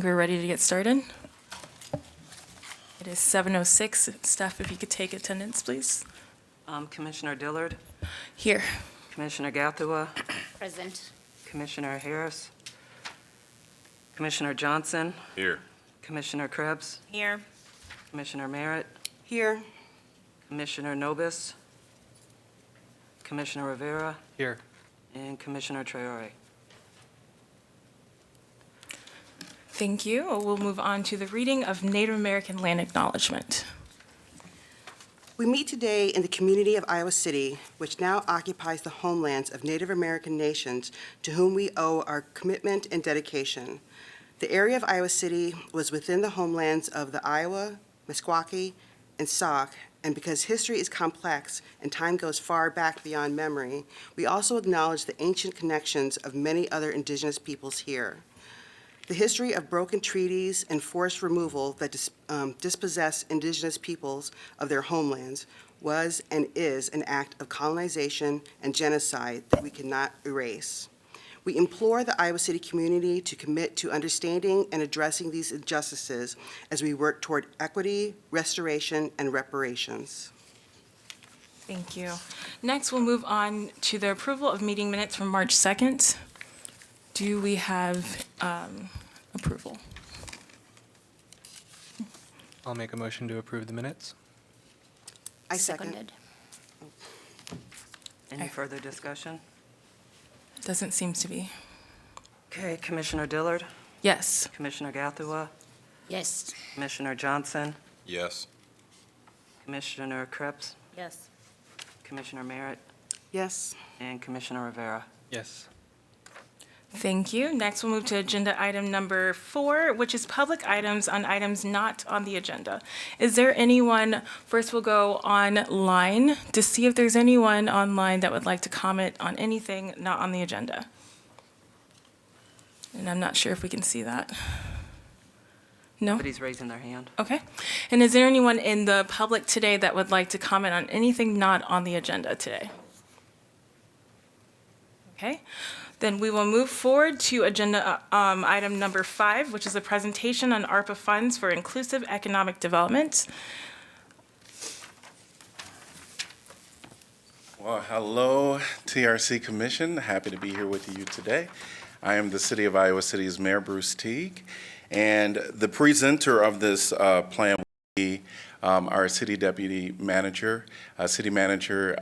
think we're ready to get started. It is 7:06. Staff, if you could take attendance, please. Commissioner Dillard, Here. Commissioner Gathua, Present. Commissioner Harris, Commissioner Johnson, Here. Commissioner Krebs, Here. Commissioner Merritt, Here. Commissioner Nobis, Commissioner Rivera, Here. and Commissioner Traore. Thank you. We'll move on to the reading of Native American Land Acknowledgement. We meet today in the community of Iowa City, which now occupies the homelands of Native American nations to whom we owe our commitment and dedication. The area of Iowa City was within the homelands of the Iowa, Meskwaki, and Sauk, and because history is complex and time goes far back beyond memory, we also acknowledge the ancient connections of many other indigenous peoples here. The history of broken treaties and forced removal that dispossess indigenous peoples of their homelands was and is an act of colonization and genocide that we cannot erase. We implore the Iowa City community to commit to understanding and addressing these injustices as we work toward equity, restoration, and reparations. Thank you. Next, we'll move on to the approval of meeting minutes from March 2nd. Do we have approval? I'll make a motion to approve the minutes. I second. Any further discussion? Doesn't seem to be. Okay, Commissioner Dillard, Yes. Commissioner Gathua, Yes. Commissioner Johnson, Yes. Commissioner Krebs, Yes. Commissioner Merritt, Yes. and Commissioner Rivera. Yes. Thank you. Next, we'll move to agenda item number 4, which is public items on items not on the agenda. Is there anyone, first we'll go online to see if there's anyone online that would like to comment on anything not on the agenda. And I'm not sure if we can see that. No? Nobody's raising their hand. Okay. And is there anyone in the public today that would like to comment on anything not on the agenda today? Okay. Then we will move forward to agenda item number 5, which is a presentation on ARPA funds for inclusive economic development. Well, hello, TRC Commission. Happy to be here with you today. I am the City of Iowa City's Mayor, Bruce Teague, and the presenter of this plan will be our City Deputy Manager, City Manager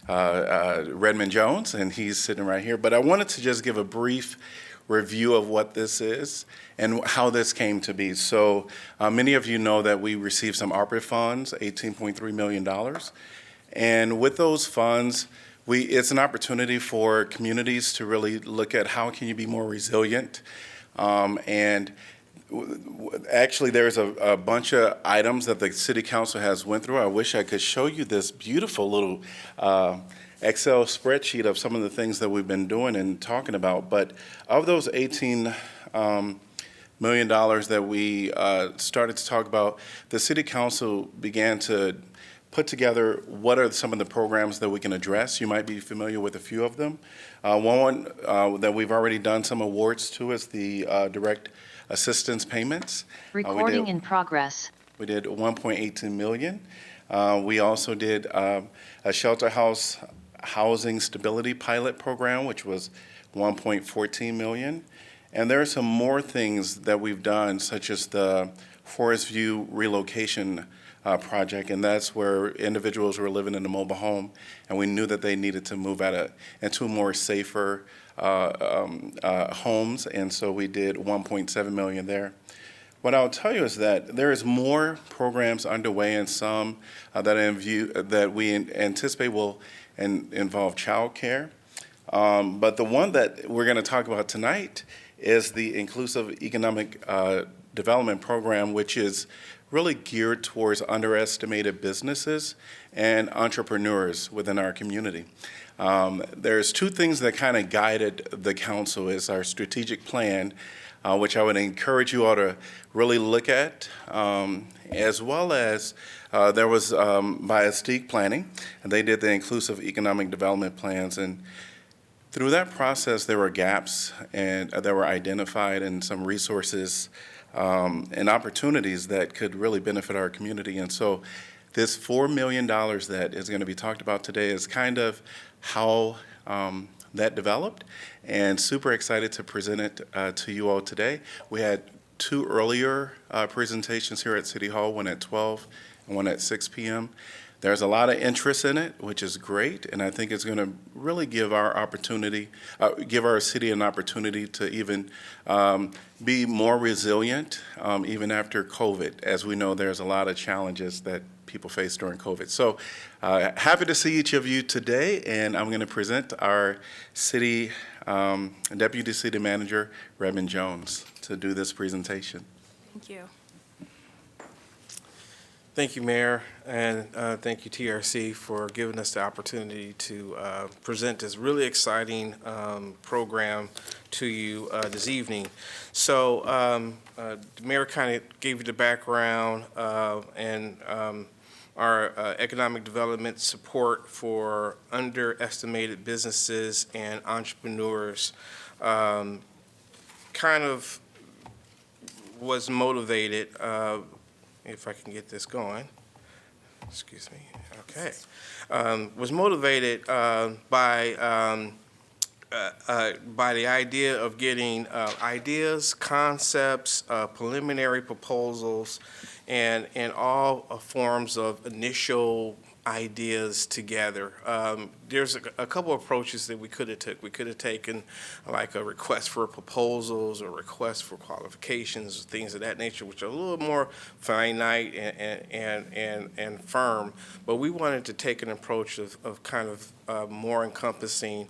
Redmond Jones, and he's sitting right here. But I wanted to just give a brief review of what this is and how this came to be. So many of you know that we received some ARPA funds, $18.3 million. And with those funds, it's an opportunity for communities to really look at how can you be more resilient. Actually, there's a bunch of items that the City Council has went through. I wish I could show you this beautiful little Excel spreadsheet of some of the things that we've been doing and talking about. But of those $18 million that we started to talk about, the City Council began to put together what are some of the programs that we can address. You might be familiar with a few of them. One that we've already done some awards to is the direct assistance payments. Recording in progress. We did 1.18 million. We also did a shelter house housing stability pilot program, which was 1.14 million. And there are some more things that we've done, such as the Forest View relocation project, and that's where individuals were living in a mobile home, and we knew that they needed to move into more safer homes, and so we did 1.7 million there. What I'll tell you is that there is more programs underway, and some that we anticipate will involve child care. But the one that we're going to talk about tonight is the Inclusive Economic Development Program, which is really geared towards underestimated businesses and entrepreneurs within our community. There's two things that kind of guided the council is our strategic plan, which I would encourage you all to really look at, as well as there was by Estique Planning, and they did the inclusive economic development plans. And Through that process, there were gaps and that were identified and some resources and opportunities that could really benefit our community. And so this $4 million that is going to be talked about today is kind of how that developed, and super excited to present it to you all today. We had two earlier presentations here at City Hall, one at 12 and one at 6 p.m. There's a lot of interest in it, which is great, and I think it's going to really give our city an opportunity to even be more resilient, even after COVID. As we know, there's a lot of challenges that people face during COVID. So happy to see each of you today, and I'm going to present our city Deputy City Manager, Redmond Jones, to do this presentation. Thank you. Thank you, Mayor, and thank you, TRC, for giving us the opportunity to present this really exciting program to you this evening. So the Mayor kind of gave you the background and our economic development support for underestimated businesses and entrepreneurs kind of was motivated if I can get this going, excuse me, okay, was motivated by the idea of getting ideas, concepts, preliminary proposals, and all forms of initial ideas together. There's a couple of approaches that we could have took. We could have taken like a request for proposals or request for qualifications, things of that nature, which are a little more finite and firm. But we wanted to take an approach of kind of more encompassing,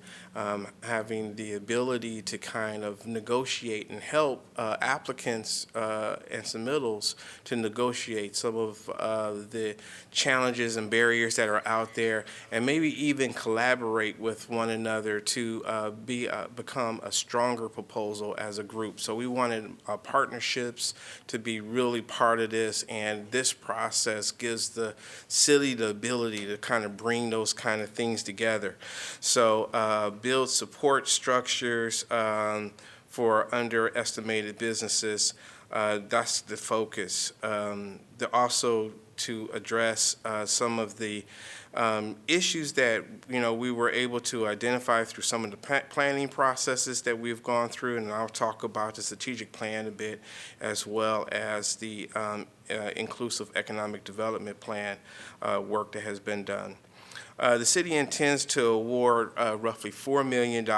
having the ability to kind of negotiate and help applicants and submittals to negotiate some of the challenges and barriers that are out there, and maybe even collaborate with one another to become a stronger proposal as a group. So we wanted partnerships to be really part of this, and this process gives the city the ability to kind of bring those kind of things together. So build support structures for underestimated businesses. That's the focus. Also to address some of the issues that we were able to identify through some of the planning processes that we've gone through, and I'll talk about the strategic plan a bit, as well as the inclusive economic development plan work that has been done. The city intends to award roughly $4 million,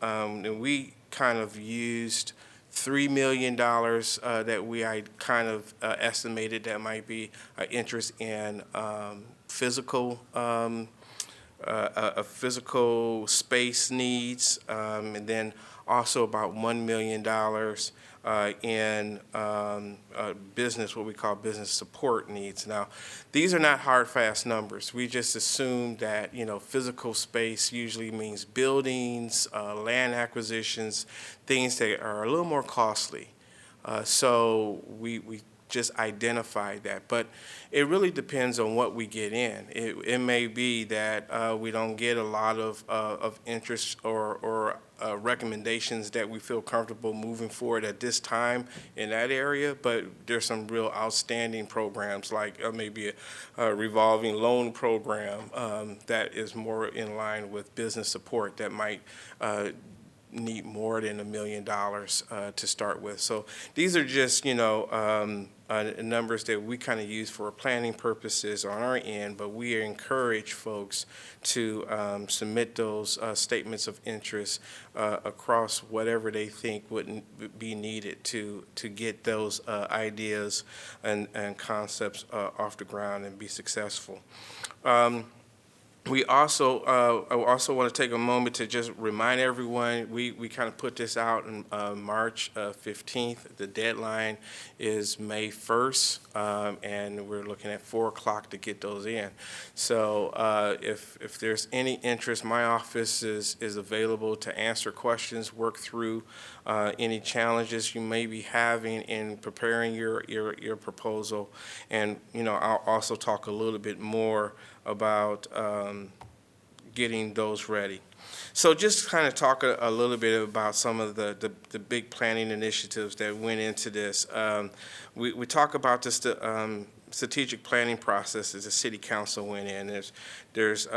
and we kind of used $3 million that we kind of estimated that might be interest in physical space needs, and then also about $1 million in business, what we call business support needs. Now, these are not hard, fast numbers. We just assume that, physical space usually means buildings, land acquisitions, things that are a little more costly. So we just identify that. But it really depends on what we get in. It may be that we don't get a lot of interest or recommendations that we feel comfortable moving forward at this time in that area, but there's some real outstanding programs like maybe a revolving loan program that is more in line with business support that might need more than $1 million to start with. So these are just, numbers that we kind of use for planning purposes on our end, but we encourage folks to submit those statements of interest across whatever they think would be needed to get those ideas and concepts off the ground and be successful. I also want to take a moment to just remind everyone, we kind of put this out on March 15th. The deadline is May 1st, and we're looking at 4 o'clock to get those in. So if there's any interest, my office is available to answer questions, work through any challenges you may be having in preparing your proposal. And, I'll also talk a little bit more about getting those ready. So just kind of talk a little bit about some of the big planning initiatives that went into this. We talk about this strategic planning process as the city council went in. There's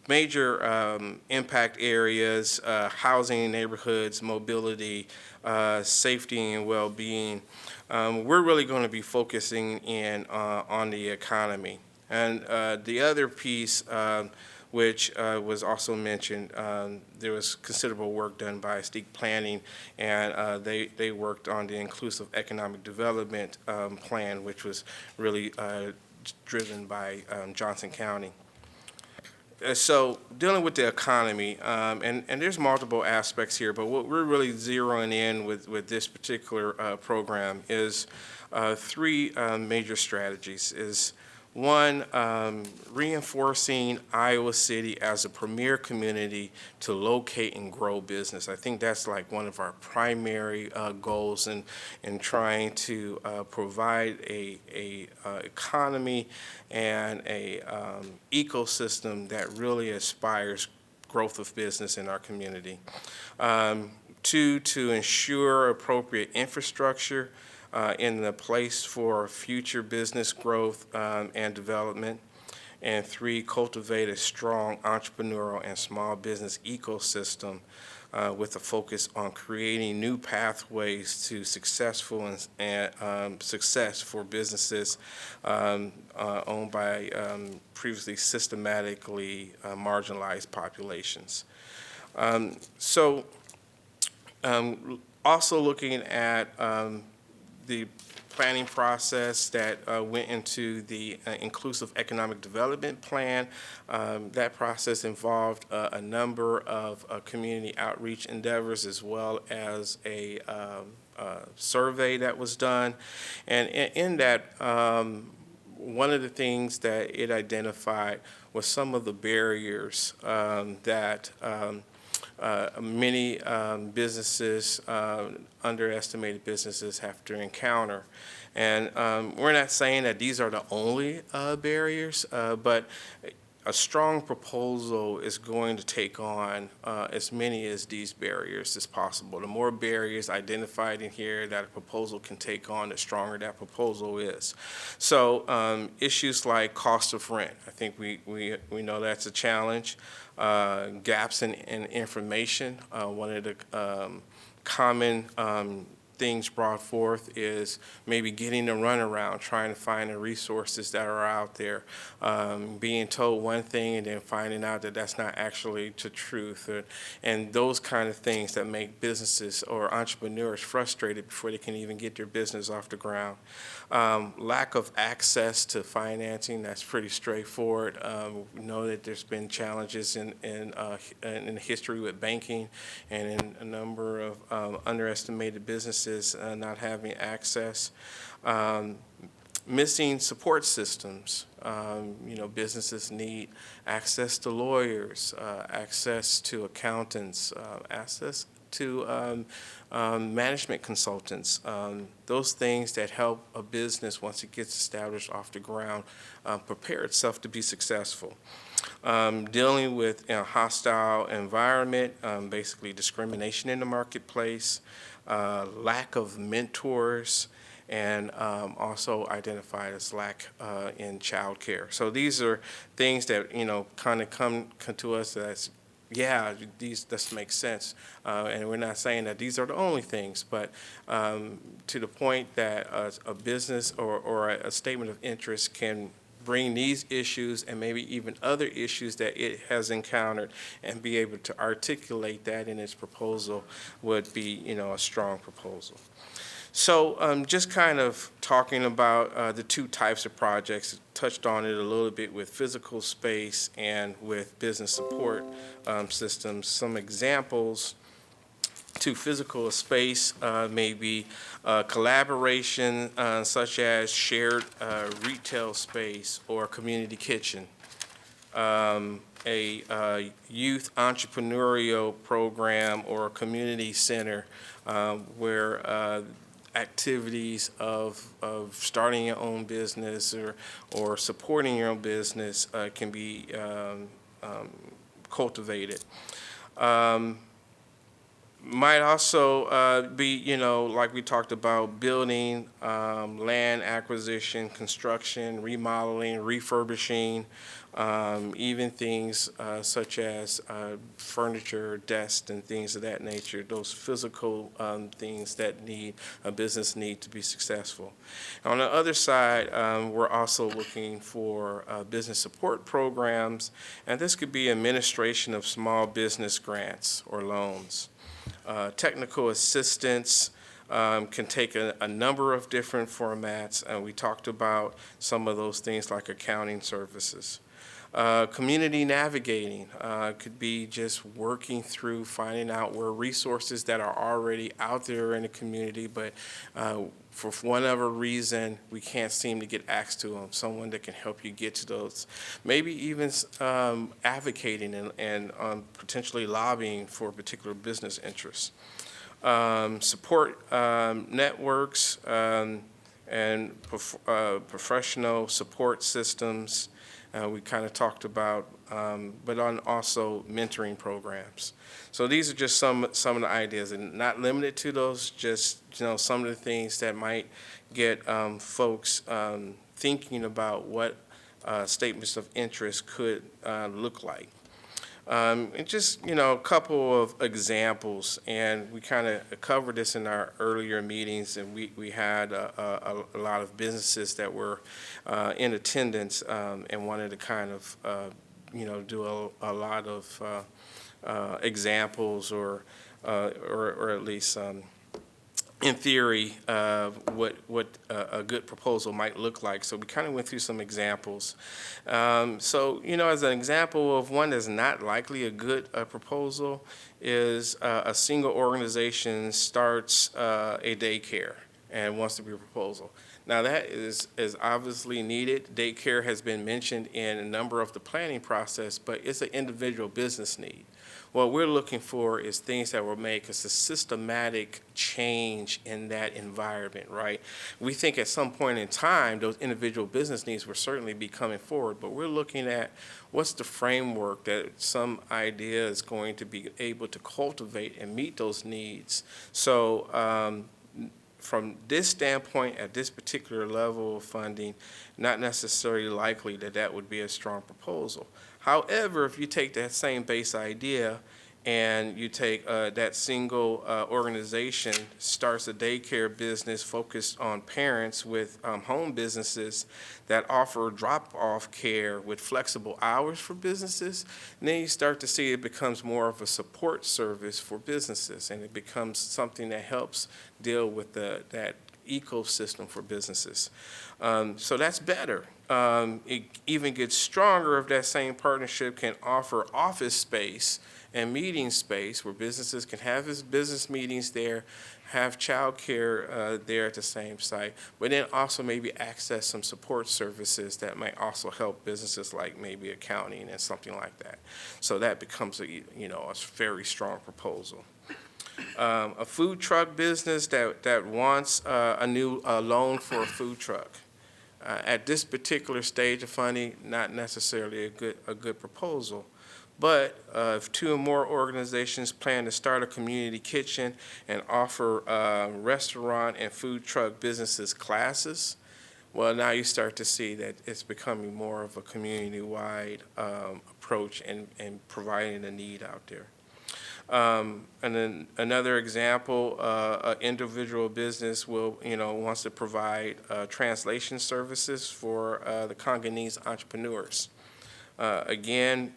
major impact areas, housing, neighborhoods, mobility, safety and well-being. We're really going to be focusing in on the economy. And the other piece, which was also mentioned, there was considerable work done by Steak Planning, and they worked on the Inclusive Economic Development Plan, which was really driven by Johnson County. So dealing with the economy, and there's multiple aspects here, but what we're really zeroing in with this particular program is three major strategies. Is one, reinforcing Iowa City as a premier community to locate and grow business. I think that's like one of our primary goals in trying to provide a economy and a ecosystem that really aspires growth of business in our community. Two, to ensure appropriate infrastructure in the place for future business growth and development. And three, cultivate a strong entrepreneurial and small business ecosystem with a focus on creating new pathways to successful and success for businesses owned by previously systematically marginalized populations. Also looking at the planning process that went into the Inclusive Economic Development Plan. That process involved a number of community outreach endeavors as well as a survey that was done. And in that, one of the things that it identified was some of the barriers that many businesses, underestimated businesses, have to encounter. And we're not saying that these are the only barriers, but a strong proposal is going to take on as many as these barriers as possible. The more barriers identified in here that a proposal can take on, the stronger that proposal is. So issues like cost of rent, I think we know that's a challenge. Gaps in information. One of the common things brought forth is maybe getting a runaround, trying to find the resources that are out there, being told one thing and then finding out that that's not actually the truth, and those kind of things that make businesses or entrepreneurs frustrated before they can even get their business off the ground. Lack of access to financing, that's pretty straightforward. We know that there's been challenges in history with banking and in a number of underestimated businesses not having access. Missing support systems. Businesses need access to lawyers, access to accountants, access to management consultants, those things that help a business, once it gets established off the ground, prepare itself to be successful. Dealing with a hostile environment, basically discrimination in the marketplace, lack of mentors, and also identified as lack in child care. So these are things that, kind of come to us as, yeah, this makes sense. And we're not saying that these are the only things, but to the point that a business or a statement of interest can bring these issues and maybe even other issues that it has encountered and be able to articulate that in its proposal would be, a strong proposal. So just kind of talking about the two types of projects, touched on it a little bit with physical space and with business support systems. Some examples to physical space may be collaboration such as shared retail space or community kitchen, a youth entrepreneurial program or a community center where activities of starting your own business or supporting your own business can be cultivated. Might also be, like we talked about, building, land acquisition, construction, remodeling, refurbishing, even things such as furniture, desks, and things of that nature, those physical things that a business need to be successful. On the other side, we're also looking for business support programs, and this could be administration of small business grants or loans. Technical assistance can take a number of different formats, and we talked about some of those things like accounting services. Community navigating could be just working through finding out where resources that are already out there in the community, but for whatever reason, we can't seem to get access to them, someone that can help you get to those. Maybe even advocating and potentially lobbying for particular business interests. Support networks and professional support systems. We kind of talked about, but also mentoring programs. So these are just some of the ideas, and not limited to those, just some of the things that might get folks thinking about what statements of interest could look like. And just, a couple of examples, and we kind of covered this in our earlier meetings, and we had a lot of businesses that were in attendance and wanted to kind of, do a lot of examples or at least in theory what a good proposal might look like. So we kind of went through some examples. So, as an example of one that's not likely a good proposal is a single organization starts a daycare and wants to be a proposal. Now that is obviously needed. Daycare has been mentioned in a number of the planning process, but it's an individual business need. What we're looking for is things that will make us a systematic change in that environment, right? We think at some point in time, those individual business needs will certainly be coming forward, but we're looking at what's the framework that some idea is going to be able to cultivate and meet those needs. So from this standpoint, at this particular level of funding, not necessarily likely that would be a strong proposal. However, if you take that same base idea and you take that single organization starts a daycare business focused on parents with home businesses that offer drop-off care with flexible hours for businesses, and then you start to see it becomes more of a support service for businesses, and it becomes something that helps deal with that ecosystem for businesses. So that's better. It even gets stronger if that same partnership can offer office space and meeting space where businesses can have his business meetings there, have childcare there at the same site, but then also maybe access some support services that might also help businesses like maybe accounting and something like that. So that becomes a very strong proposal. A food truck business that wants a new loan for a food truck. At this particular stage of funding, not necessarily a good proposal. But if two or more organizations plan to start a community kitchen and offer restaurant and food truck businesses classes, well, now you start to see that it's becoming more of a community-wide approach and providing a need out there. And then another example, an individual business wants to provide translation services for the Congolese entrepreneurs. Again,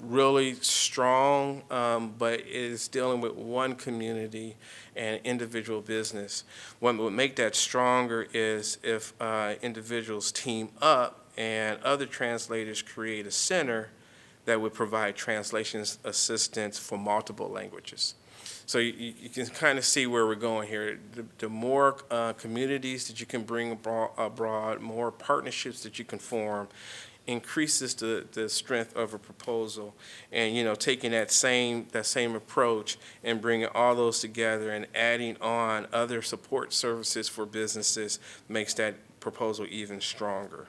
really strong, but it is dealing with one community and individual business. What would make that stronger is if individuals team up and other translators create a center that would provide translation assistance for multiple languages. So you can kind of see where we're going here. The more communities that you can bring abroad, more partnerships that you can form, increases the strength of a proposal. And taking that same approach and bringing all those together and adding on other support services for businesses makes that proposal even stronger.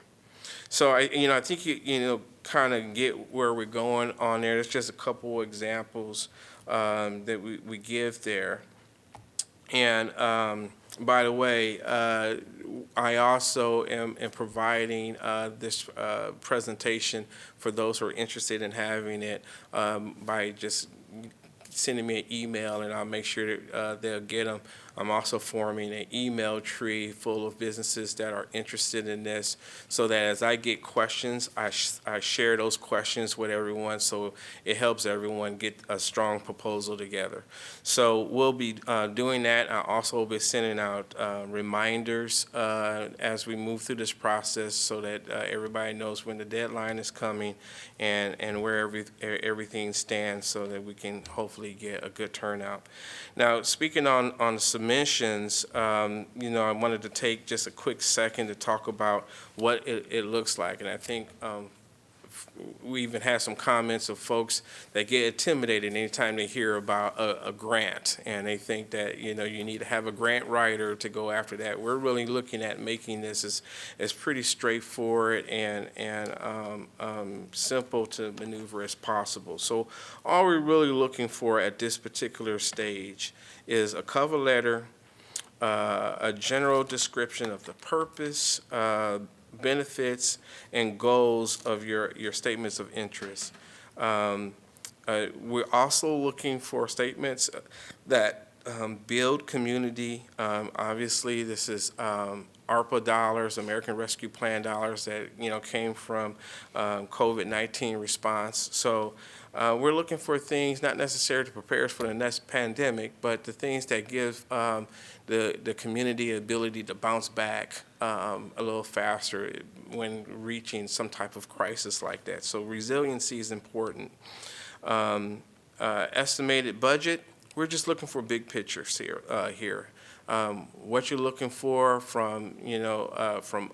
So I think you kind of get where we're going on there. There's just a couple examples that we give there. And by the way, I also am providing this presentation for those who are interested in having it by just sending me an email, and I'll make sure that they'll get them. I'm also forming an email tree full of businesses that are interested in this, so that as I get questions, I share those questions with everyone, so it helps everyone get a strong proposal together. So we'll be doing that. I'll also be sending out reminders as we move through this process, so that everybody knows when the deadline is coming and where everything stands, so that we can hopefully get a good turnout. Now, speaking on submissions, I wanted to take just a quick second to talk about what it looks like. And I think we even had some comments of folks that get intimidated anytime they hear about a grant, and they think that you need to have a grant writer to go after that. We're really looking at making this as pretty straightforward and simple to maneuver as possible. So all we're really looking for at this particular stage is a cover letter, a general description of the purpose, benefits, and goals of your statements of interest. We're also looking for statements that build community. Obviously, this is ARPA dollars, American Rescue Plan dollars that came from COVID-19 response. So we're looking for things not necessarily to prepare us for the next pandemic, but the things that give the community ability to bounce back a little faster when reaching some type of crisis like that. So resiliency is important. Estimated budget, we're just looking for big pictures here. What you're looking for from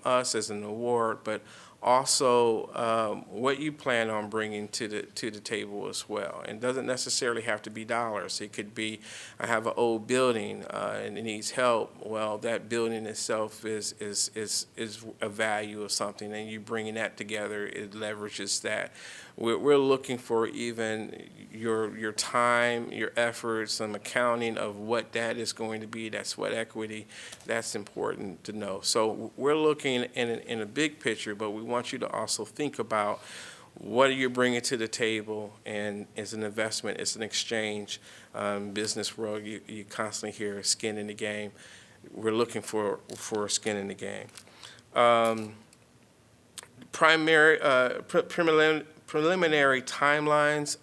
us as an award, but also what you plan on bringing to the table as well. And it doesn't necessarily have to be dollars. It could be, I have an old building and it needs help. Well, that building itself is a value of something, and you bringing that together, it leverages that. We're looking for even your time, your efforts, some accounting of what that is going to be. That sweat equity, that's important to know. So we're looking in a big picture, but we want you to also think about what are you bringing to the table, and it's an investment, it's an exchange. Business world, you constantly hear skin in the game. We're looking for skin in the game. Preliminary timelines,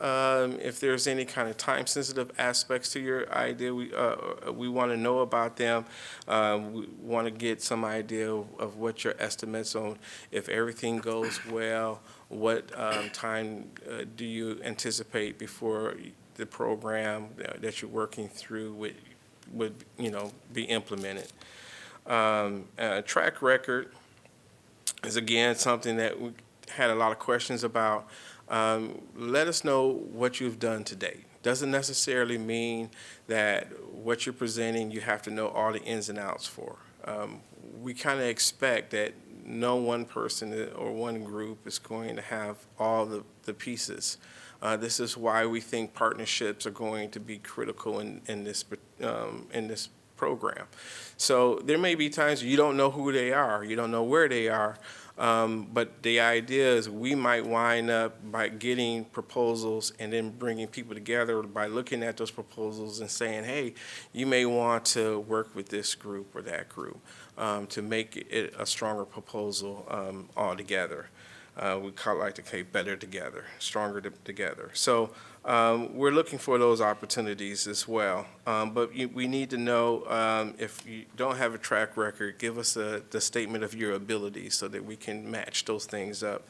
if there's any kind of time-sensitive aspects to your idea, we want to know about them. We want to get some idea of what your estimates on, if everything goes well, what time do you anticipate before the program that you're working through would be implemented. Track record is, again, something that we had a lot of questions about. Let us know what you've done to date. Doesn't necessarily mean that what you're presenting you have to know all the ins and outs for. We kind of expect that no one person or one group is going to have all the pieces. This is why we think partnerships are going to be critical in this program. So there may be times you don't know who they are, you don't know where they are, but the idea is we might wind up by getting proposals and then bringing people together by looking at those proposals and saying, hey, you may want to work with this group or that group to make it a stronger proposal altogether. We like to say better together, stronger together. So we're looking for those opportunities as well. But we need to know if you don't have a track record, give us the statement of your abilities so that we can match those things up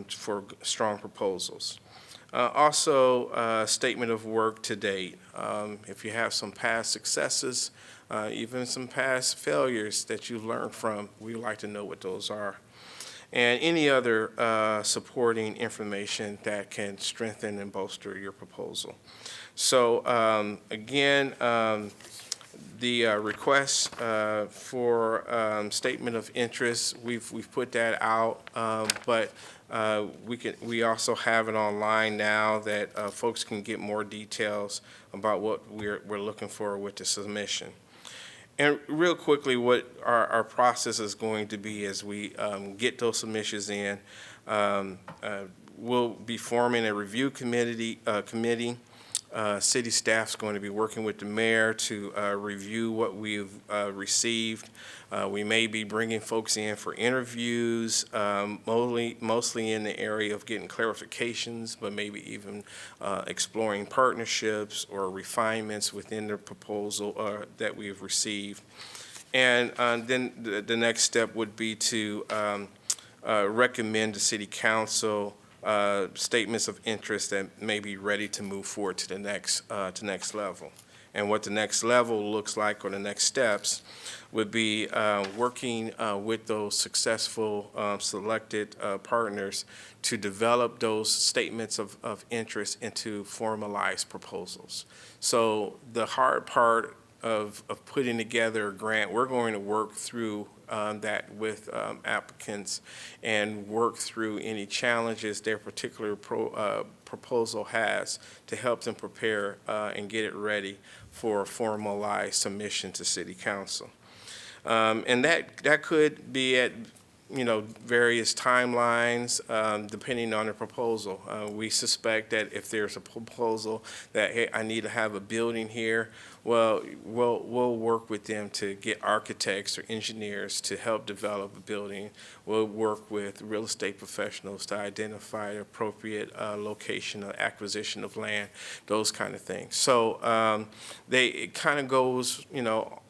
for strong proposals. Also, statement of work to date. If you have some past successes, even some past failures that you've learned from, we'd like to know what those are. And any other supporting information that can strengthen and bolster your proposal. So again, The request for statement of interest, we've put that out, but we also have it online now that folks can get more details about what we're looking for with the submission. And real quickly, what our process is going to be as we get those submissions in, we'll be forming a review committee. City staff's going to be working with the mayor to review what we've received. We may be bringing folks in for interviews, mostly in the area of getting clarifications, but maybe even exploring partnerships or refinements within the proposal that we've received. And then the next step would be to recommend to City Council statements of interest that may be ready to move forward to the next level. And what the next level looks like, or the next steps, would be working with those successful selected partners to develop those statements of interest into formalized proposals. So the hard part of putting together a grant, we're going to work through that with applicants and work through any challenges their particular proposal has to help them prepare and get it ready for a formalized submission to City Council. And that could be at various timelines, depending on the proposal. We suspect that if there's a proposal that, hey, I need to have a building here, well, we'll work with them to get architects or engineers to help develop a building. We'll work with real estate professionals to identify the appropriate location or acquisition of land, those kind of things. So it kind of goes,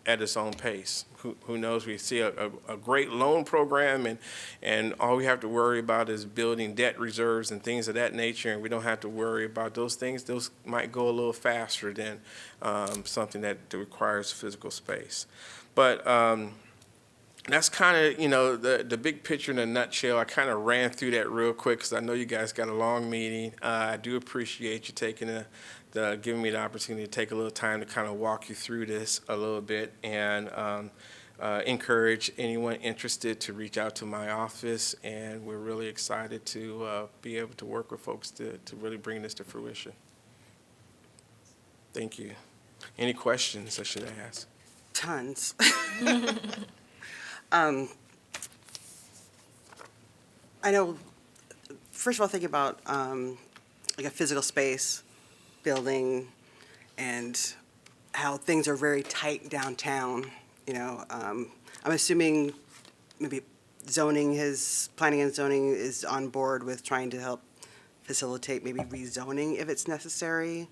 at its own pace. Who knows? We see a great loan program, and all we have to worry about is building debt reserves and things of that nature, and we don't have to worry about those things. Those might go a little faster than something that requires physical space. But that's kind of, the big picture in a nutshell. I kind of ran through that real quick because I know you guys got a long meeting. I do appreciate you taking giving me the opportunity to take a little time to kind of walk you through this a little bit, and encourage anyone interested to reach out to my office. And we're really excited to be able to work with folks to really bring this to fruition. Thank you. Any questions I should ask? Tons. I know, first of all, thinking about like a physical space, building, and how things are very tight downtown. I'm assuming maybe planning and zoning is on board with trying to help facilitate maybe rezoning if it's necessary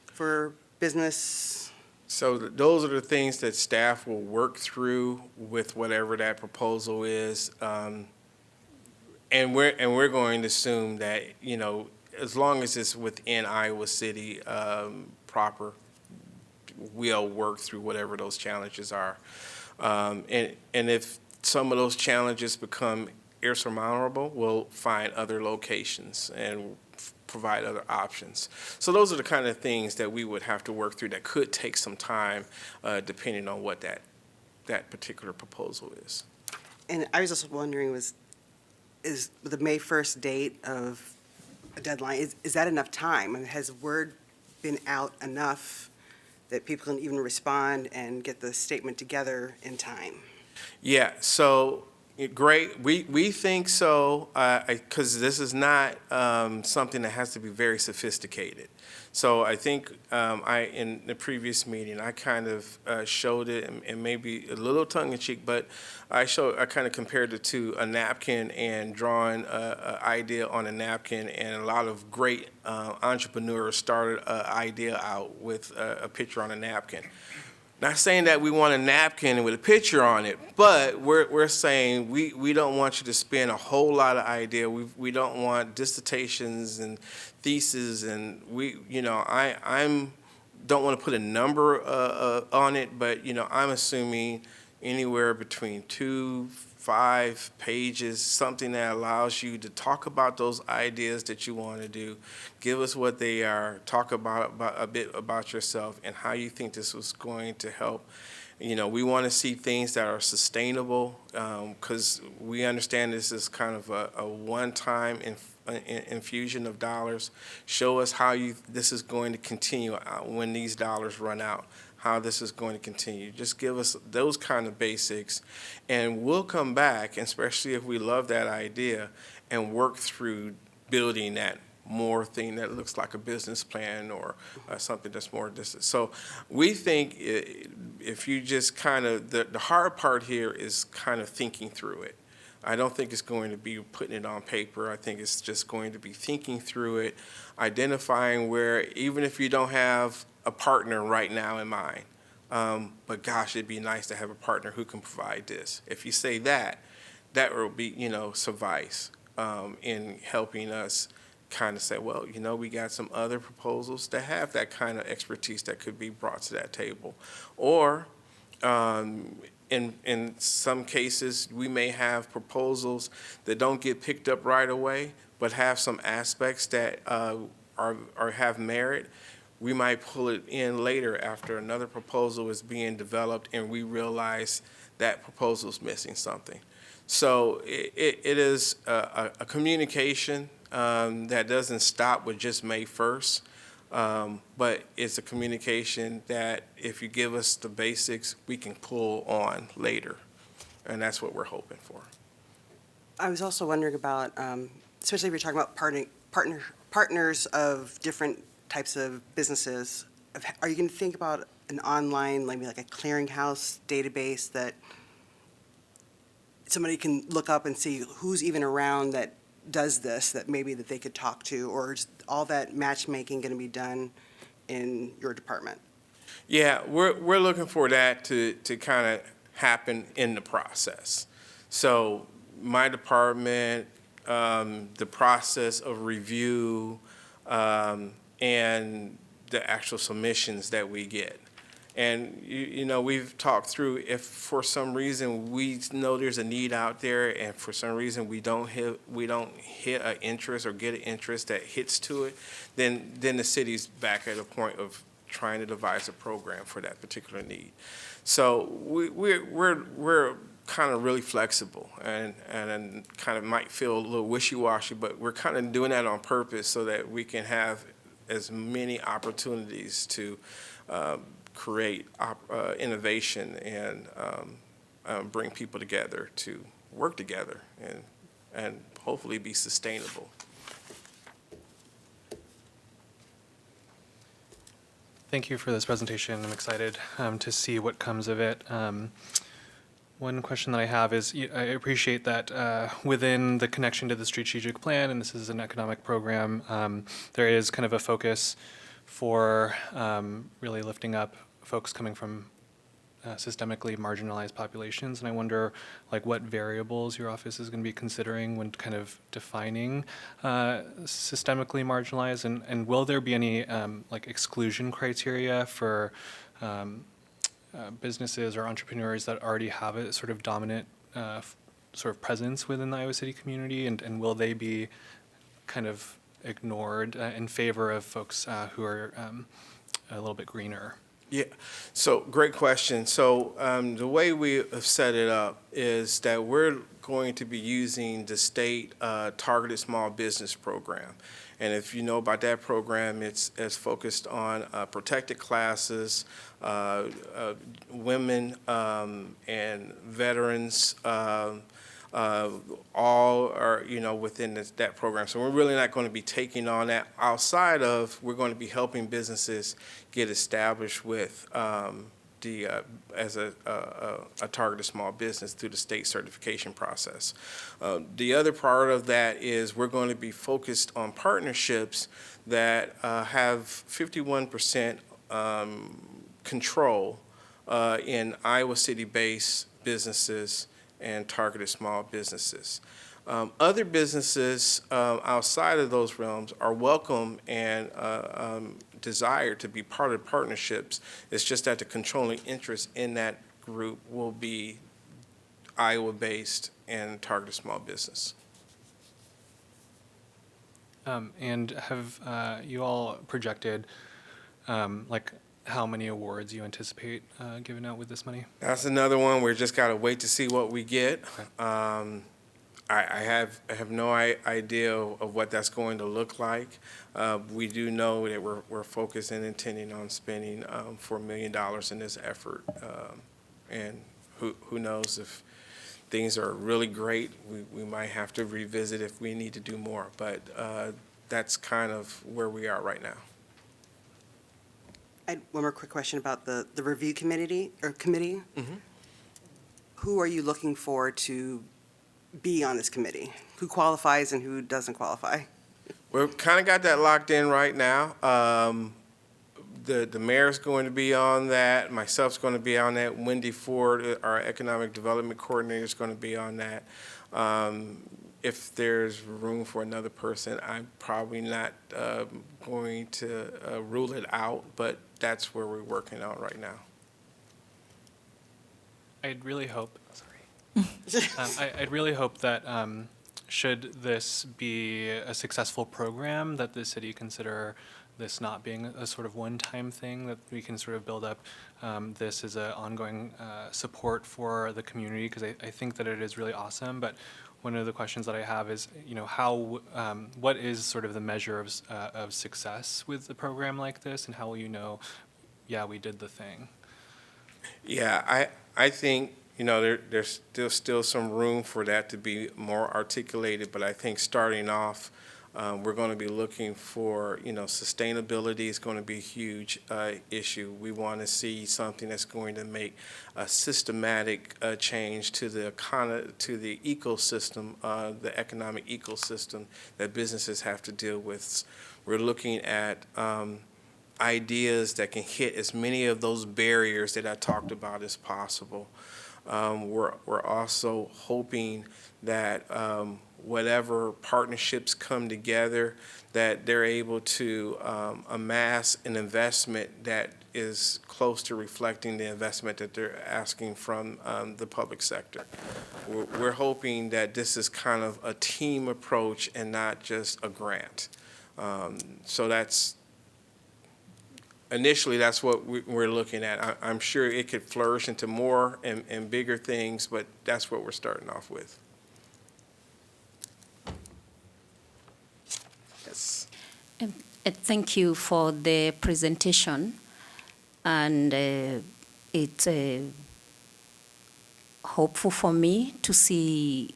for business. So those are the things that staff will work through with whatever that proposal is. And we're going to assume that, as long as it's within Iowa City proper, we'll work through whatever those challenges are. And if some of those challenges become insurmountable, we'll find other locations and provide other options. So those are the kind of things that we would have to work through that could take some time, depending on what that particular proposal is. And I was also wondering, is the May 1st date of a deadline, is that enough time? I mean, has word been out enough that people can even respond and get the statement together in time? Yeah, so great. We think so, because this is not something that has to be very sophisticated. So I think in the previous meeting, I kind of showed it, and maybe a little tongue-in-cheek, but I kind of compared it to a napkin and drawing an idea on a napkin, and a lot of great entrepreneurs started an idea out with a picture on a napkin. Not saying that we want a napkin with a picture on it, but we're saying we don't want you to spend a whole lot of idea. We don't want dissertations and theses, and I don't want to put a number on it, but I'm assuming anywhere between 2 5 pages, something that allows you to talk about those ideas that you want to do, give us what they are, talk about a bit about yourself and how you think this was going to help. You know, we want to see things that are sustainable, because we understand this is kind of a one-time infusion of dollars. Show us how this is going to continue when these dollars run out, how this is going to continue. Just give us those kind of basics, and we'll come back, especially if we love that idea, and work through building that more thing that looks like a business plan or something that's more distant. So we think if you just kind of, the hard part here is kind of thinking through it. I don't think it's going to be putting it on paper. I think it's just going to be thinking through it, identifying where, even if you don't have a partner right now in mind, but gosh, it'd be nice to have a partner who can provide this. If you say that, that will be, suffice in helping us kind of say, well, we got some other proposals that have that kind of expertise that could be brought to that table. Or in some cases, we may have proposals that don't get picked up right away, but have some aspects that have merit. We might pull it in later after another proposal is being developed and we realize that proposal is missing something. So it is a communication that doesn't stop with just May 1st, but it's a communication that if you give us the basics, we can pull on later, and that's what we're hoping for. I was also wondering about, especially if you're talking about partners of different types of businesses, are you going to think about an online, maybe like a clearinghouse database that somebody can look up and see who's even around that does this, that maybe that they could talk to, or is all that matchmaking going to be done in your department? Yeah, we're looking for that to kind of happen in the process. So my department, the process of review, and the actual submissions that we get. And, we've talked through, if for some reason we know there's a need out there and for some reason we don't hit an interest or get an interest that hits to it, then the city's back at a point of trying to devise a program for that particular need. So we're kind of really flexible and kind of might feel a little wishy-washy, but we're kind of doing that on purpose so that we can have as many opportunities to create innovation and bring people together to work together and hopefully be sustainable. Thank you for this presentation. I'm excited to see what comes of it. One question that I have is, I appreciate that within the connection to the strategic plan, and this is an economic program, there is kind of a focus for really lifting up folks coming from systemically marginalized populations. And I wonder, what variables your office is going to be considering when kind of defining systemically marginalized, and will there be any exclusion criteria for businesses or entrepreneurs that already have a sort of dominant sort of presence within the Iowa City community, and will they be kind of ignored in favor of folks who are a little bit greener? Yeah, so great question. So the way we have set it up is that we're going to be using the state targeted small business program. And if you know about that program, it's focused on protected classes, women and veterans, all are, within that program. So we're really not going to be taking on that outside of, we're going to be helping businesses get established with as a targeted small business through the state certification process. The other part of that is we're going to be focused on partnerships that have 51% control in Iowa City-based businesses and targeted small businesses. Other businesses outside of those realms are welcome and desire to be part of partnerships. It's just that the controlling interest in that group will be Iowa-based and targeted small business. And have you all projected, like, how many awards you anticipate giving out with this money? That's another one. We're just got to wait to see what we get. I have no idea of what that's going to look like. We do know that we're focused and intending on spending $4 million in this effort. And who knows, if things are really great, we might have to revisit if we need to do more. But that's kind of where we are right now. I had one more quick question about the review committee. Mhm. Who are you looking for to be on this committee? Who qualifies and who doesn't qualify? We've kind of got that locked in right now. The mayor's going to be on that. Myself's going to be on that. Wendy Ford, our economic development coordinator, is going to be on that. If there's room for another person, I'm probably not going to rule it out, but that's where we're working on right now. I'd really hope, I'd really hope that should this be a successful program, that the city consider this not being a sort of one-time thing, that we can sort of build up this as an ongoing support for the community, because I think that it is really awesome. But one of the questions that I have is, you know, what is sort of the measure of success with a program like this, and how will you know, yeah, we did the thing? Yeah, I think, you know, there's still some room for that to be more articulated, but I think starting off, we're going to be looking for, you know, sustainability is going to be a huge issue. We want to see something that's going to make a systematic change to the ecosystem, the economic ecosystem that businesses have to deal with. We're looking at ideas that can hit as many of those barriers that I talked about as possible. We're also hoping that whatever partnerships come together, that they're able to amass an investment that is close to reflecting the investment that they're asking from the public sector. We're hoping that this is kind of a team approach and not just a grant. So initially, that's what we're looking at. I'm sure it could flourish into more and bigger things, but that's what we're starting off with. Yes. Thank you for the presentation, and it's hopeful for me to see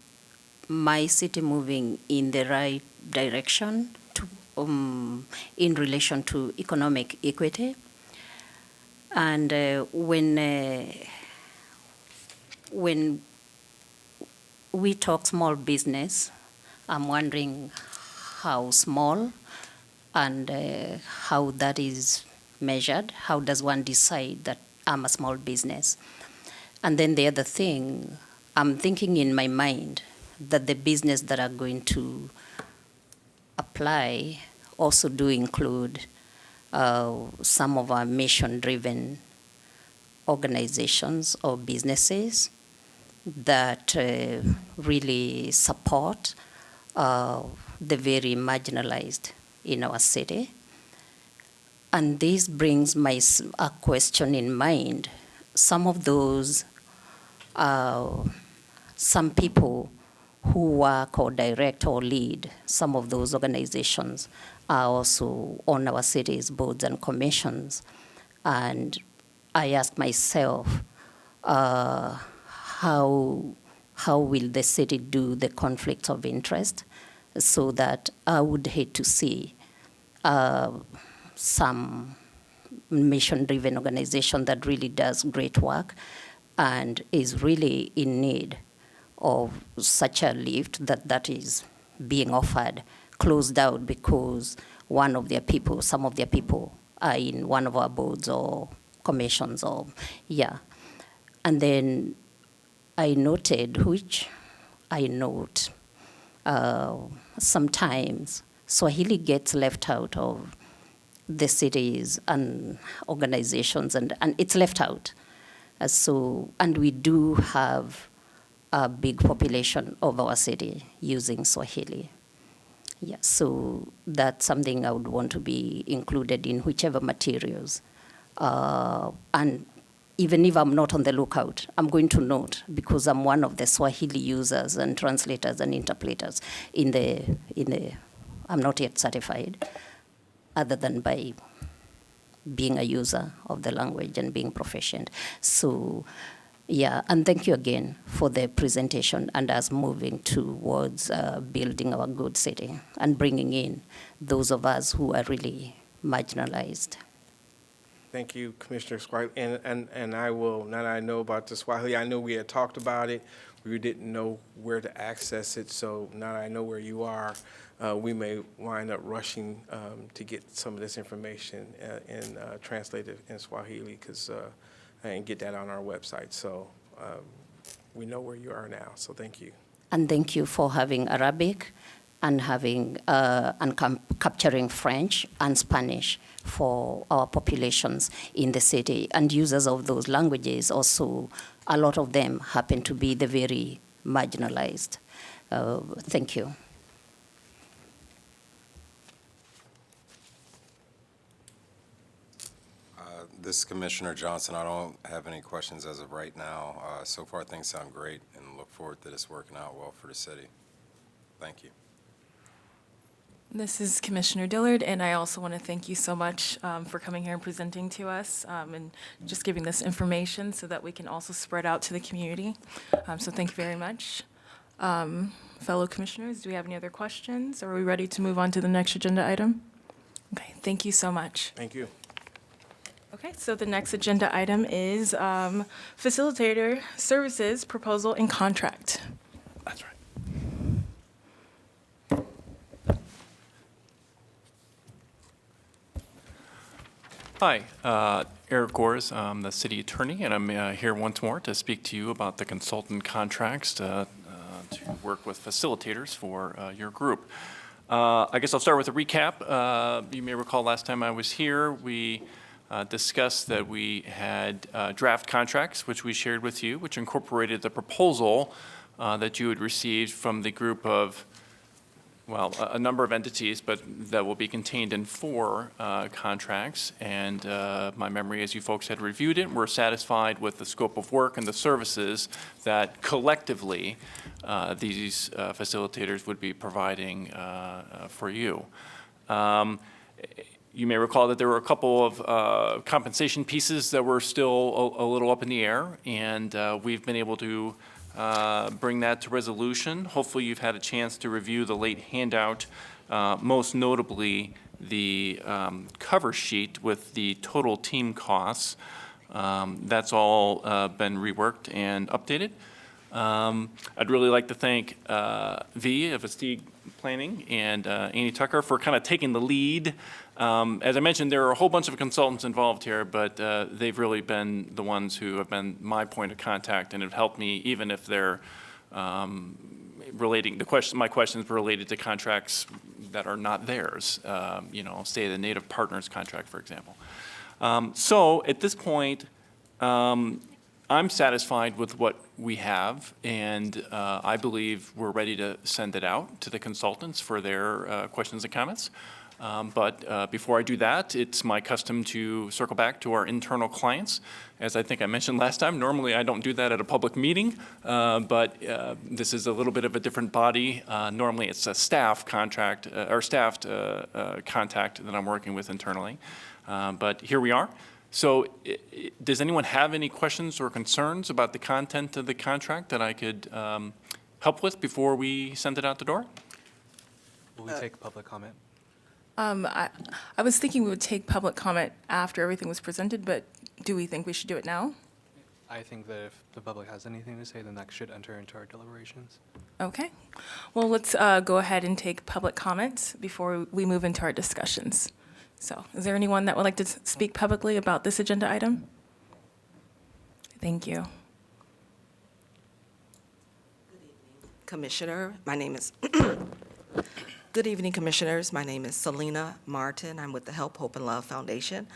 my city moving in the right direction in relation to economic equity. And when we talk small business, I'm wondering how small and how that is measured. How does one decide that I'm a small business? And then the other thing, I'm thinking in my mind that the business that are going to apply also do include some of our mission-driven organizations or businesses that really support the very marginalized in our city. And this brings a question in mind. Some of those, some people who work or direct or lead some of those organizations are also on our city's boards and commissions. And I ask myself, how will the city do the conflicts of interest, so that I would hate to see some mission-driven organization that really does great work and is really in need of such a lift that is being offered, closed out because some of their people are in one of our boards or commissions or, yeah. And then I noted, which I note, sometimes Swahili gets left out of the cities and organizations, and it's left out. And we do have a big population of our city using Swahili. Yeah, so that's something I would want to be included in whichever materials. And even if I'm not on the lookout, I'm going to note because I'm one of the Swahili users and translators and interpreters I'm not yet certified, other than by being a user of the language and being proficient. So, yeah, and thank you again for the presentation and us moving towards building our good city and bringing in those of us who are really marginalized. Thank you, Commissioner Swahili. And I will, now that I know about the Swahili, I know we had talked about it. We didn't know where to access it, so now that I know where you are, we may wind up rushing to get some of this information translated in Swahili and get that on our website. So we know where you are now, so thank you. And thank you for having Arabic and having capturing French and Spanish for our populations in the city. And users of those languages also, a lot of them happen to be the very marginalized. Thank you. This is Commissioner Johnson. I don't have any questions as of right now. So far, things sound great, and look forward to this working out well for the city. Thank you. This is Commissioner Dillard, and I also want to thank you so much for coming here and presenting to us and just giving this information so that we can also spread out to the community. So thank you very much. Fellow commissioners, do we have any other questions? Are we ready to move on to the next agenda item? Okay, thank you so much. Thank you. Okay, so the next agenda item is Facilitator Services Proposal and Contract. That's right. Hi, Eric Gores. I'm the city attorney, and I'm here once more to speak to you about the consultant contracts to work with facilitators for your group. I guess I'll start with a recap. You may recall last time I was here, we discussed that we had draft contracts, which we shared with you, which incorporated the proposal that you had received from the group of, well, a number of entities, but that will be contained in 4 contracts. And my memory is you folks had reviewed it, were satisfied with the scope of work and the services that collectively these facilitators would be providing for you. You may recall that there were a couple of compensation pieces that were still a little up in the air, and we've been able to bring that to resolution. Hopefully you've had a chance to review the late handout, most notably the cover sheet with the total team costs. That's all been reworked and updated. I'd really like to thank V of Estig Planning and Annie Tucker for kind of taking the lead. As I mentioned, there are a whole bunch of consultants involved here, but they've really been the ones who have been my point of contact and have helped me, even if they're relating my questions related to contracts that are not theirs. Say the Native Partners contract, for example. So at this point, I'm satisfied with what we have, and I believe we're ready to send it out to the consultants for their questions and comments. But before I do that, it's my custom to circle back to our internal clients. As I think I mentioned last time, normally I don't do that at a public meeting, but this is a little bit of a different body. Normally it's a staff contract, or staffed contact that I'm working with internally. But here we are. So does anyone have any questions or concerns about the content of the contract that I could help with before we send it out the door? Will we take public comment? I was thinking we would take public comment after everything was presented, but do we think we should do it now? I think that if the public has anything to say, then that should enter into our deliberations. Okay. Well, let's go ahead and take public comments before we move into our discussions. So is there anyone that would like to speak publicly about this agenda item? Thank you. Commissioner, my name is, good evening, Commissioners. My name is Selena Martin. I'm with the Help, Hope, and Love Foundation.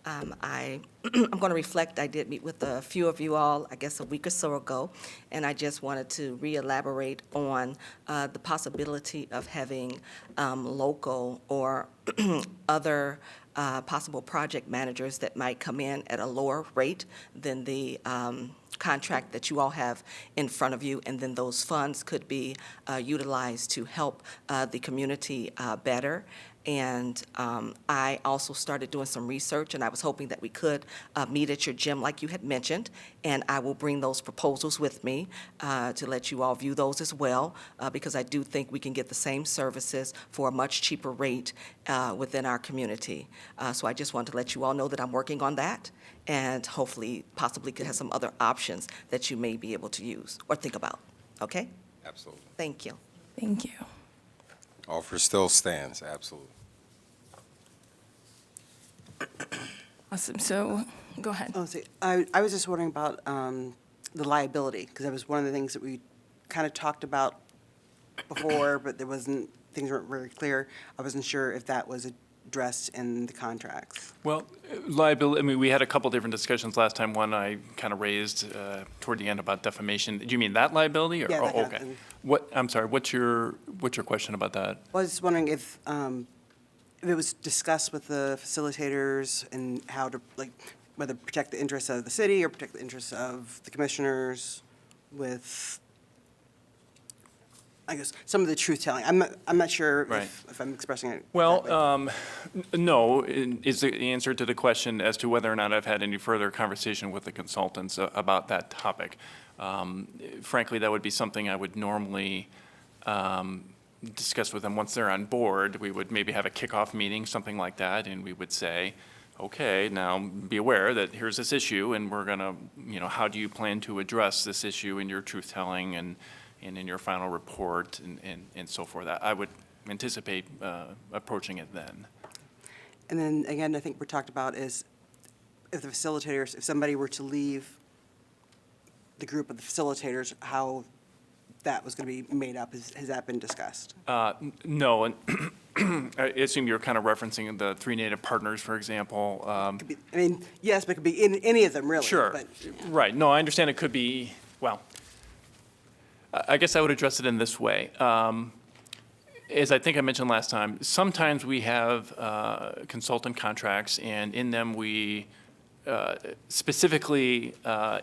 I'm going to reflect, I did meet with a few of you all, I guess, a week or so ago, and I just wanted to re-elaborate on the possibility of having local or other possible project managers that might come in at a lower rate than the contract that you all have in front of you, and then those funds could be utilized to help the community better. And I also started doing some research, and I was hoping that we could meet at your gym like you had mentioned, and I will bring those proposals with me to let you all view those as well, because I do think we can get the same services for a much cheaper rate within our community. So I just wanted to let you all know that I'm working on that, and hopefully, possibly could have some other options that you may be able to use or think about. Okay? Absolutely. Thank you. Thank you. Offer still stands, absolutely. Awesome. So go ahead. Oh, see, I was just wondering about the liability, because that was one of the things that we kind of talked about before, but things weren't very clear. I wasn't sure if that was addressed in the contracts. Well, liability, I mean, we had a couple different discussions last time. One I kind of raised toward the end about defamation. Do you mean that liability? Or, Yeah, that, oh, yeah, okay. and- I'm sorry, what's your question about that? Well, I was just wondering if it was discussed with the facilitators and how to, like, whether protect the interests of the city or protect the interests of the commissioners with, I guess, some of the truth-telling. I'm not sure Right. if I'm expressing it Well, correctly. no, is the answer to the question as to whether or not I've had any further conversation with the consultants about that topic. Frankly, that would be something I would normally discuss with them once they're on board. We would maybe have a kickoff meeting, something like that, and we would say, okay, now be aware that here's this issue, and we're gonna, how do you plan to address this issue in your truth-telling and in your final report and so forth. I would anticipate approaching it then. And then, again, I think we talked about is if the facilitators, if somebody were to leave the group of the facilitators, how that was going to be made up. Has that been discussed? No, and I assume you're kind of referencing the 3 Native partners, for example. Could be, I mean, yes, but it could be in any of them, really. Sure, But, right. No, I understand it could be, well, I guess I would address it in this way. As I think I mentioned last time, sometimes we have consultant contracts, and in them we specifically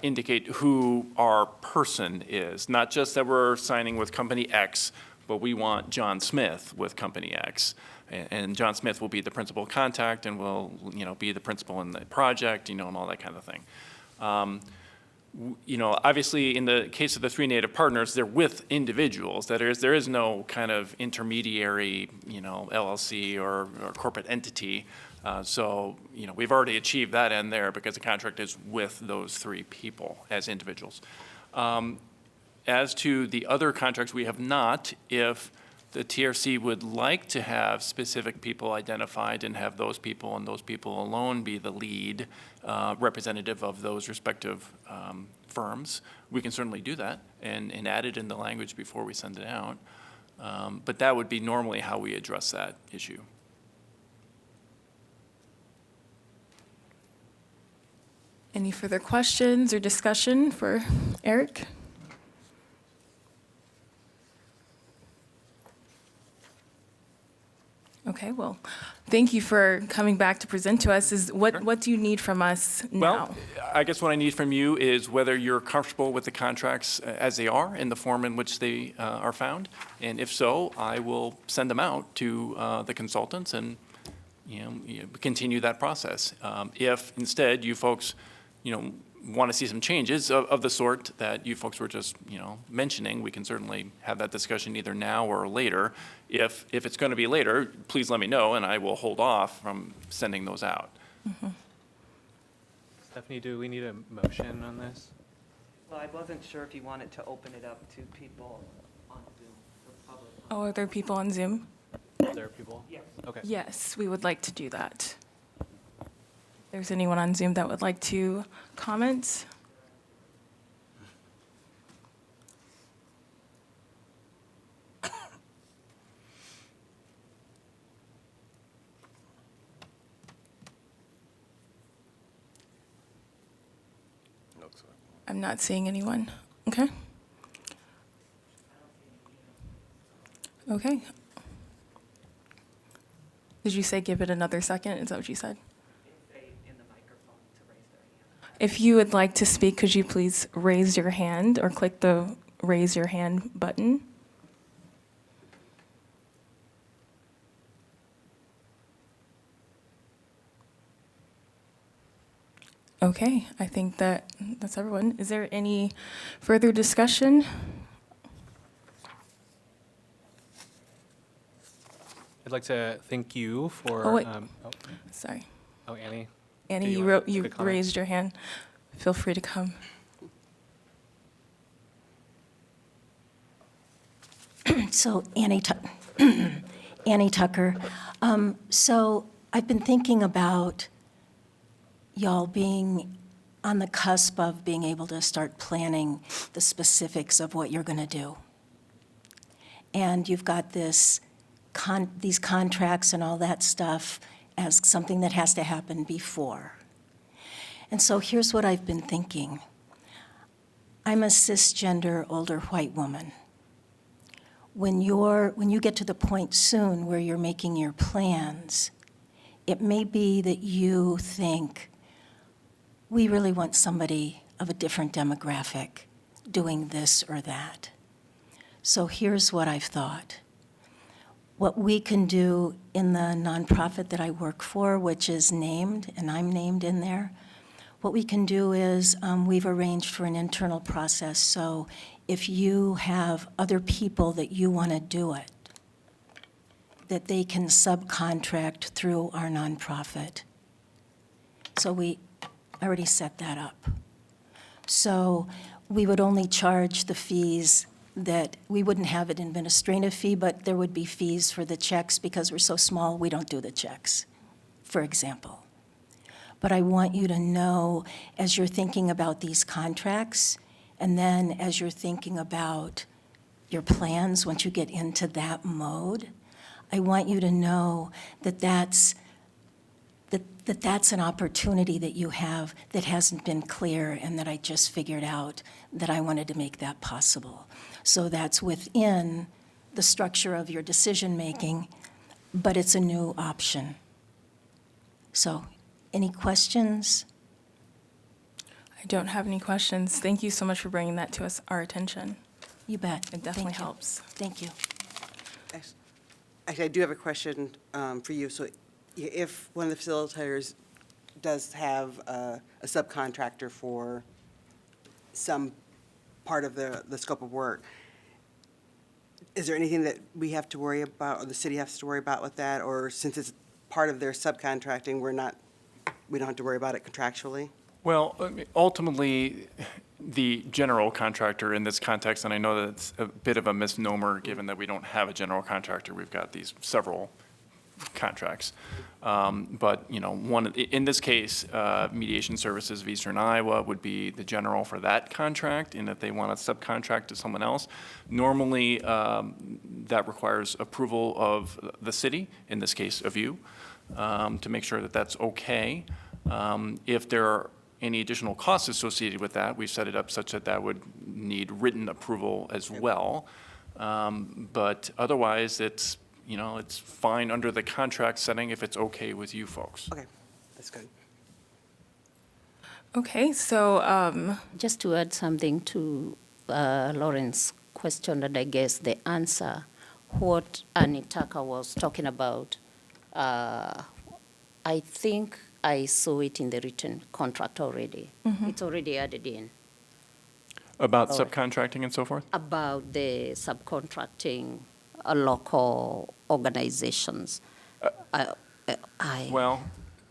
indicate who our person is. Not just that we're signing with company X, but we want John Smith with company X. And John Smith will be the principal contact and will, be the principal in the project, and all that kind of thing. Obviously, in the case of the 3 Native partners, they're with individuals. That is, there is no kind of intermediary, LLC or corporate entity. So, we've already achieved that end there because the contract is with those 3 people as individuals. As to the other contracts, we have not. If the TRC would like to have specific people identified and have those people and those people alone be the lead representative of those respective firms, we can certainly do that and add it in the language before we send it out. But that would be normally how we address that issue. Any further questions or discussion for Eric? Okay, well, thank you for coming back to present to us. What do you need from us now? Well, I guess what I need from you is whether you're comfortable with the contracts as they are in the form in which they are found. And if so, I will send them out to the consultants and continue that process. If instead you folks want to see some changes of the sort that you folks were just, mentioning, we can certainly have that discussion either now or later. If it's going to be later, please let me know, and I will hold off from sending those out. Mm-hmm. Stephanie, do we need a motion on this? Well, I wasn't sure if you wanted to open it up to people on Zoom, the public. Oh, are there people on Zoom? Are there people? Yes. Okay. Yes, we would like to do that. If there's anyone on Zoom that would like to comment? I'm not seeing anyone. Okay. Okay. Did you say give it another second? Is that what you said? If you would like to speak, could you please raise your hand or click the raise your hand button? Okay, I think that's everyone. Is there any further discussion? I'd like to thank you for. Oh, wait. Sorry. Annie. Annie, Do you you wanna make you a comment? raised your hand. Feel free to come. So Annie Tucker. So I've been thinking about y'all being on the cusp of being able to start planning the specifics of what you're going to do. And you've got these contracts and all that stuff as something that has to happen before. And so here's what I've been thinking. I'm a cisgender older white woman. When you get to the point soon where you're making your plans, it may be that you think, we really want somebody of a different demographic doing this or that. So here's what I've thought. What we can do in the nonprofit that I work for, which is named, and I'm named in there, what we can do is we've arranged for an internal process. So if you have other people that you want to do it, that they can subcontract through our nonprofit. So I already set that up. So we would only charge the fees that we wouldn't have an administrative fee, but there would be fees for the checks because we're so small, we don't do the checks, for example. But I want you to know, as you're thinking about these contracts, and then as you're thinking about your plans, once you get into that mode, I want you to know that that's an opportunity that you have that hasn't been clear and that I just figured out that I wanted to make that possible. So that's within the structure of your decision-making, but it's a new option. So, any questions? I don't have any questions. Thank you so much for bringing that to our attention. You bet. It definitely Thank you. helps. Thank you. Actually, I do have a question for you. So if one of the facilitators does have a subcontractor for some part of the scope of work, is there anything that we have to worry about or the city has to worry about with that? Or since it's part of their subcontracting, we don't have to worry about it contractually? Well, I mean, ultimately, the general contractor in this context, and I know that it's a bit of a misnomer given that we don't have a general contractor, we've got these several contracts. But, in this case, Mediation Services of Eastern Iowa would be the general for that contract, and if they want to subcontract to someone else, normally that requires approval of the city, in this case of you, to make sure that that's okay. If there are any additional costs associated with that, we've set it up such that that would need written approval as well. But otherwise, it's fine under the contract setting if it's okay with you folks. Okay, that's good. Okay, so Just to add something to Lauren's question, and I guess the answer, what Anitaka was talking about, I think I saw it in the written contract already. It's already added in About Oh. subcontracting and so forth? about the subcontracting local organizations. Well,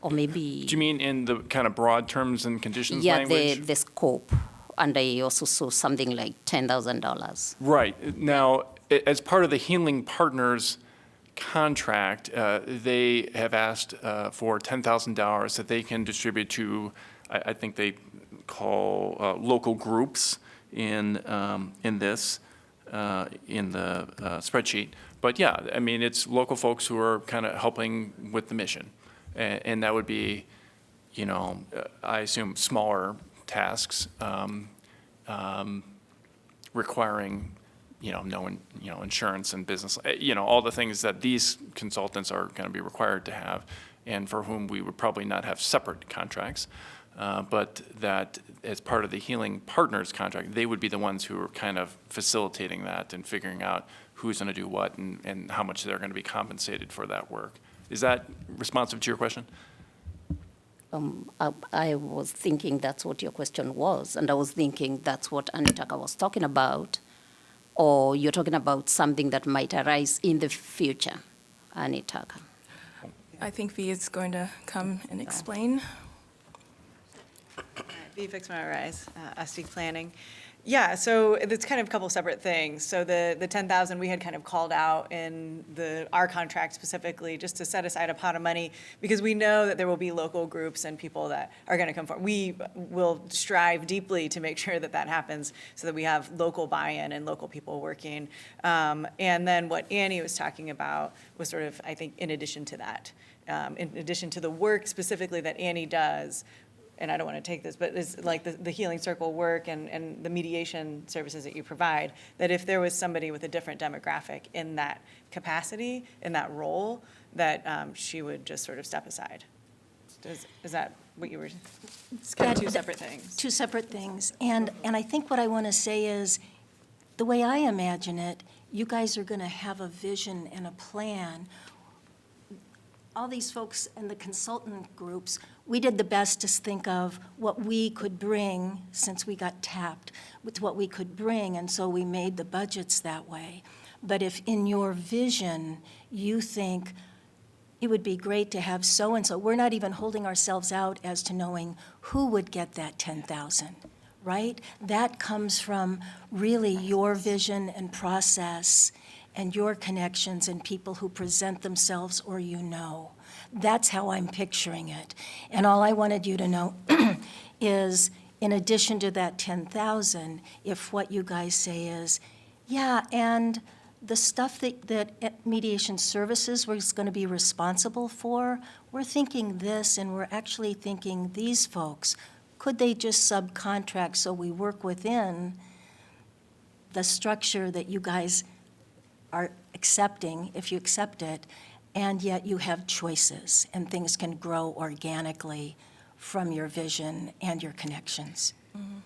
Or maybe. do you mean in the kind of broad terms and conditions Yeah, language? the scope. And I also saw something like $10,000. Right. Now, as part of the Healing Partners contract, they have asked for $10,000 that they can distribute to, I think they call local groups in this, in the spreadsheet. But yeah, I mean, it's local folks who are kind of helping with the mission. And that would be, I assume, smaller tasks. requiring, insurance and business, all the things that these consultants are going to be required to have, and for whom we would probably not have separate contracts, but that as part of the Healing Partners contract, they would be the ones who are kind of facilitating that and figuring out who's going to do what and how much they're going to be compensated for that work. Is that responsive to your question? I was thinking that's what your question was, and I was thinking that's what Anitaka was talking about, or you're talking about something that might arise in the future, Anitaka. I think V is going to come and explain. V Fix My Rise, SD Planning. Yeah, so it's kind of a couple separate things. So the 10,000 we had kind of called out in our contract specifically just to set aside a pot of money because we know that there will be local groups and people that are going to come forward. We will strive deeply to make sure that that happens so that we have local buy-in and local people working. And then what Annie was talking about was sort of, I think, in addition to that, in addition to the work specifically that Annie does, and I don't want to take this, but it's like the healing circle work and the mediation services that you provide, that if there was somebody with a different demographic in that capacity, in that role, that she would just sort of step aside. Is that what you were, it's kind of two separate things. Two separate things. And I think what I want to say is, the way I imagine it, you guys are going to have a vision and a plan. All these folks in the consultant groups, we did the best to think of what we could bring since we got tapped with what we could bring, and so we made the budgets that way. But if in your vision you think it would be great to have so-and-so, we're not even holding ourselves out as to knowing who would get that 10,000, right? That comes from really your vision and process and your connections and people who present themselves or you know. That's how I'm picturing it. And all I wanted you to know is, in addition to that 10,000, if what you guys say is, yeah, and the stuff that mediation services was going to be responsible for, we're thinking this, and we're actually thinking these folks, could they just subcontract so we work within the structure that you guys are accepting, if you accept it, and yet you have choices, and things can grow organically from your vision and your connections.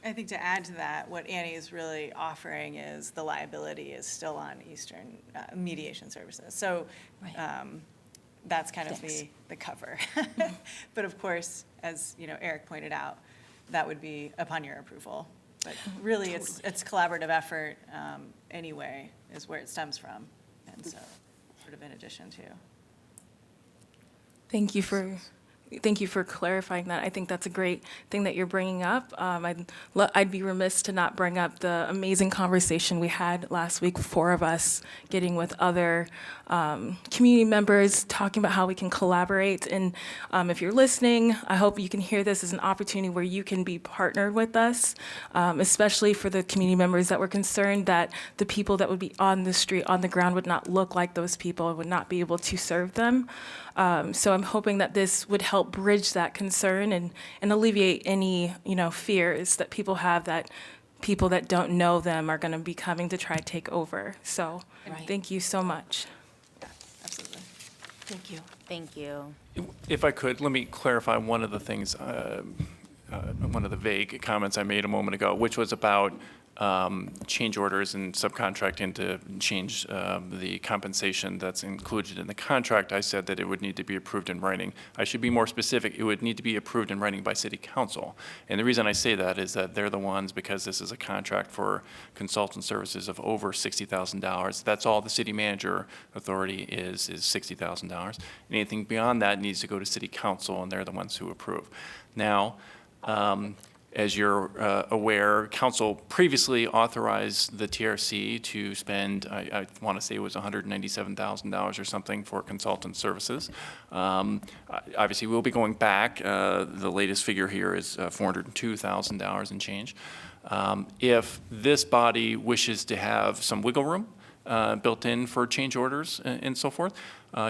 I think to add to that, what Annie is really offering is the liability is still on Eastern mediation services. So that's kind of the cover. But of course, as Eric pointed out, that would be upon your approval. But really, totally. it's collaborative effort anyway, is where it stems from. And so sort of in addition to. Thank you for clarifying that. I think that's a great thing that you're bringing up. I'd be remiss to not bring up the amazing conversation we had last week, 4 of us getting with other community members, talking about how we can collaborate. And if you're listening, I hope you can hear this as an opportunity where you can be partnered with us, especially for the community members that were concerned that the people that would be on the street, on the ground, would not look like those people and would not be able to serve them. So I'm hoping that this would help bridge that concern and alleviate any, fears that people have that people that don't know them are going to be coming to try to take over. So Thank you so much. Yeah, absolutely. Thank you. Thank you. If I could, let me clarify one of the things, one of the vague comments I made a moment ago, which was about change orders and subcontracting to change the compensation that's included in the contract. I said that it would need to be approved in writing. I should be more specific. It would need to be approved in writing by City Council. And the reason I say that is that they're the ones, because this is a contract for consultant services of over $60,000. That's all the city manager authority is $60,000. Anything beyond that needs to go to City Council, and they're the ones who approve. Now, as you're aware, Council previously authorized the TRC to spend, I want to say it was $197,000 or something for consultant services. Obviously, we'll be going back. The latest figure here is $402,000 and change. If this body wishes to have some wiggle room built in for change orders and so forth,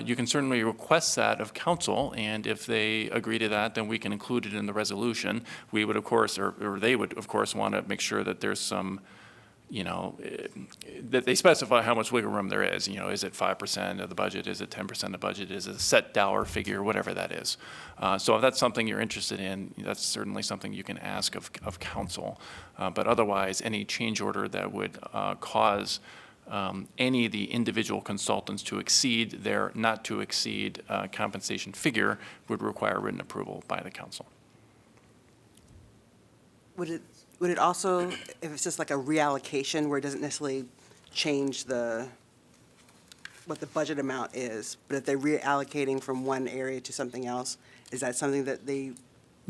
you can certainly request that of council, and if they agree to that, then we can include it in the resolution. We would, of course, or they would, of course, want to make sure that there's some, that they specify how much wiggle room there is. Is it 5% of the budget? Is it 10% of the budget? Is it a set dollar figure, whatever that is? So if that's something you're interested in, that's certainly something you can ask of council. But otherwise, any change order that would cause any of the individual consultants to exceed their not to exceed compensation figure would require written approval by the council. Would it also, if it's just like a reallocation where it doesn't necessarily change what the budget amount is, but if they're reallocating from one area to something else, is that something that they?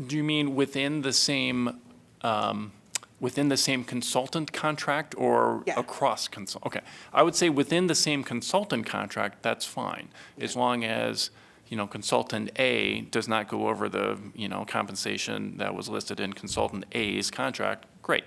Do you mean within the same consultant contract or across consult? Okay, I would say within the same consultant contract, that's fine, as long as consultant A does not go over the compensation that was listed in consultant A's contract. Great.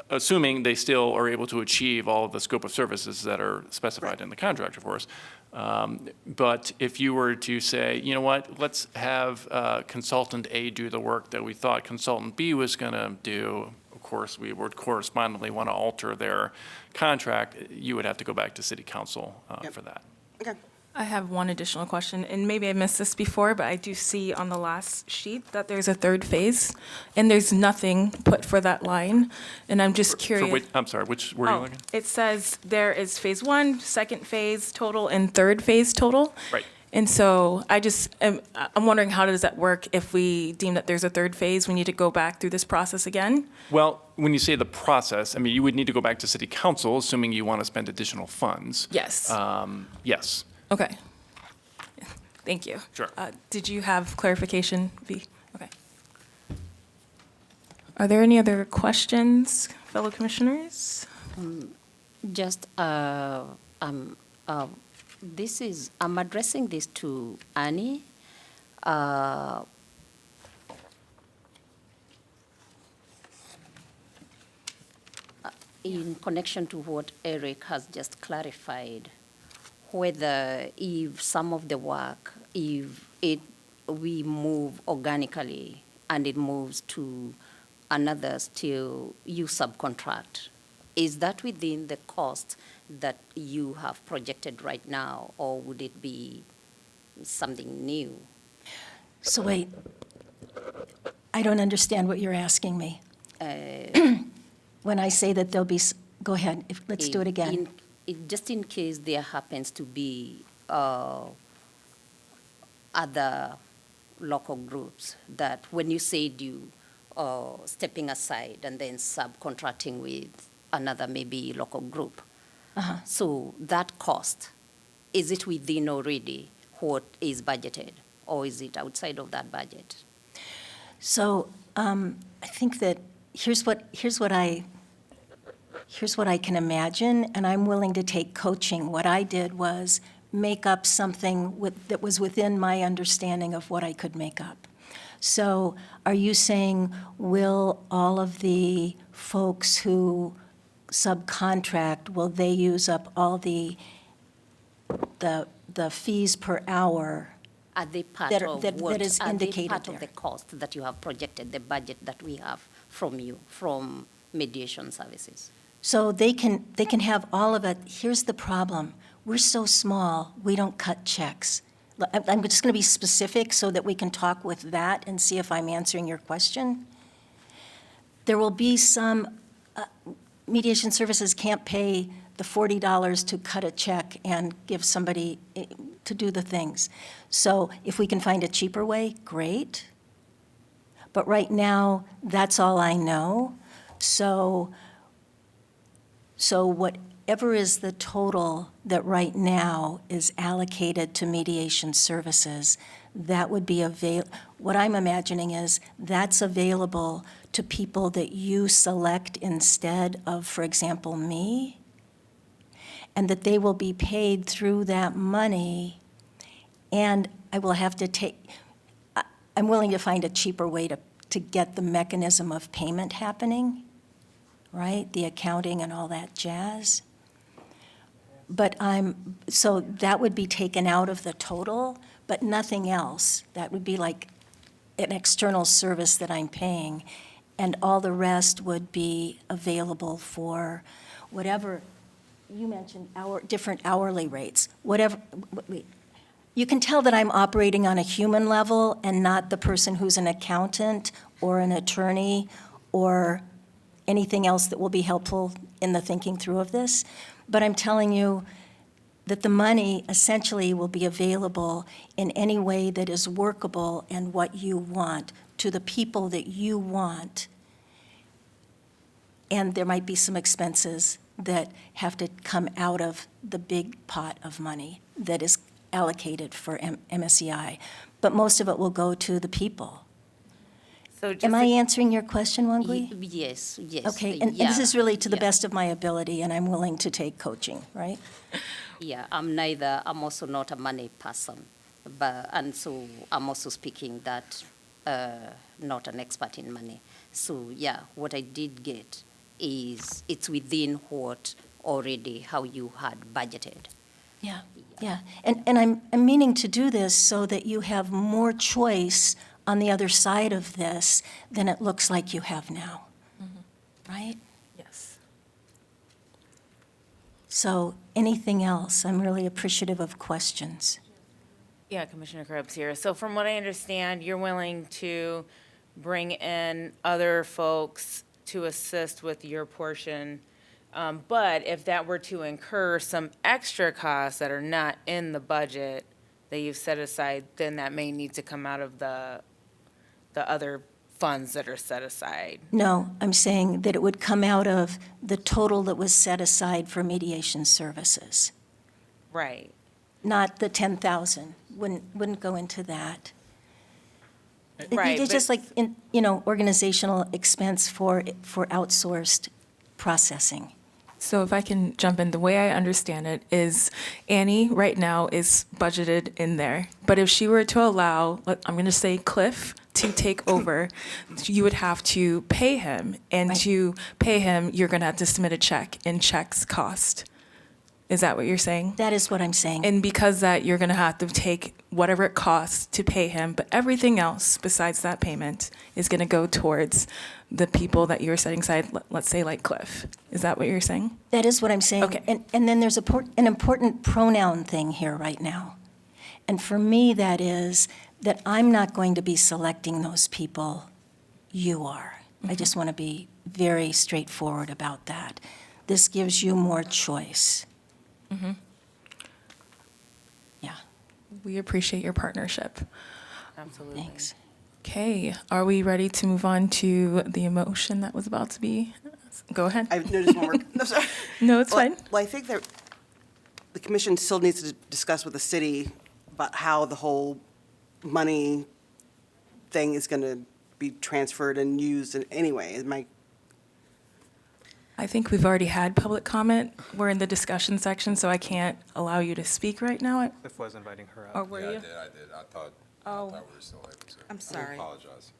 Assuming they still are able to achieve all of the scope of services that are specified in the contract, of course. But if you were to say, you know what, let's have consultant A do the work that we thought consultant B was going to do, of course, we would correspondingly want to alter their contract. You would have to go back to city council for that. Okay. I have one additional question, and maybe I missed this before, but I do see on the last sheet that there's a third phase, and there's nothing put for that line, and I'm just curious. I'm sorry, which were you looking? It says there is phase 1, second phase total, and third phase total. Right. And so I'm wondering, how does that work if we deem that there's a third phase? We need to go back through this process again? Well, when you say the process, I mean, you would need to go back to city council, assuming you want to spend additional funds. Yes. Yes. Okay. Thank you. Sure. Did you have clarification, V? Okay. Are there any other questions, fellow commissioners? I'm addressing this to Annie. In connection to what Eric has just clarified, whether if some of the work, we move organically and it moves to another still you subcontract, is that within the cost that you have projected right now, or would it be something new? So wait, I don't understand what you're asking me. When I say that there'll be, go ahead, let's do it again. Just in case there happens to be other local groups that when you said you stepping aside and then subcontracting with another maybe local group. So that cost, is it within already what is budgeted, or is it outside of that budget? So I think that here's what I can imagine, and I'm willing to take coaching. What I did was make up something that was within my understanding of what I could make up. So are you saying, will all of the folks who subcontract, will they use up all the fees per hour? Are they part that of that is indicated part there? of the cost that you have projected, the budget that we have from you, from mediation services? So they can have all of it. Here's the problem. We're so small, we don't cut checks. I'm just going to be specific so that we can talk with that and see if I'm answering your question. There will be some, mediation services can't pay the $40 to cut a check and give somebody to do the things. So if we can find a cheaper way, great. But right now, that's all I know. So whatever is the total that right now is allocated to mediation services, that would be what I'm imagining is that's available to people that you select instead of, for example, me, and that they will be paid through that money, and I will have to I'm willing to find a cheaper way to get the mechanism of payment happening, right? The accounting and all that jazz. so that would be taken out of the total, but nothing else. That would be like an external service that I'm paying, and all the rest would be available for whatever, you mentioned different hourly rates, whatever, wait. You can tell that I'm operating on a human level and not the person who's an accountant or an attorney or anything else that will be helpful in the thinking through of this. But I'm telling you that the money essentially will be available in any way that is workable and what you want, to the people that you want. And there might be some expenses that have to come out of the big pot of money that is allocated for MSEI. But most of it will go to the people. So just Am I answering your question, Wangui? Yes, yes. Okay, and this is really to the best of my ability, and I'm willing to take coaching, right? Yeah, I'm also not a money person, and so I'm also speaking that, not an expert in money. So yeah, what I did get is it's within how you had budgeted. Yeah, yeah. And I'm meaning to do this so that you have more choice on the other side of this than it looks like you have now, right? Yes. So anything else? I'm really appreciative of questions. Yeah, Commissioner Krebs here. So from what I understand, you're willing to bring in other folks to assist with your portion. But if that were to incur some extra costs that are not in the budget that you've set aside, then that may need to come out of the other funds that are set aside. No, I'm saying that it would come out of the total that was set aside for mediation services, Right. not the 10,000. Wouldn't go into that. Right, It's just but- like, organizational expense for outsourced processing. So if I can jump in, the way I understand it is Annie right now is budgeted in there. But if she were to allow, I'm going to say Cliff, to take over, you would have to pay him. And Right. to pay him, you're going to have to submit a check, and checks cost. Is that what you're saying? That is what I'm saying. And because that, you're going to have to take whatever it costs to pay him, but everything else besides that payment is going to go towards the people that you're setting aside, let's say like Cliff. Is that what you're saying? That is what I'm saying. Okay. And then there's an important pronoun thing here right now. And for me, that is that I'm not going to be selecting those people. You are. I just want to be very straightforward about that. This gives you more choice. Yeah, We appreciate your partnership. Absolutely. thanks. Okay, are we ready to move on to the emotion that was about to be? Go ahead. I've noticed one more. No, sorry. No, it's Well, fine. Well, I think that the commission still needs to discuss with the city about how the whole money thing is going to be transferred and used in anyway. I think we've already had public comment. We're in the discussion section, so I can't allow you to speak right now. Cliff was inviting her Or up. were Yeah, you? I did. I thought we were still able to. I'm sorry. I apologize.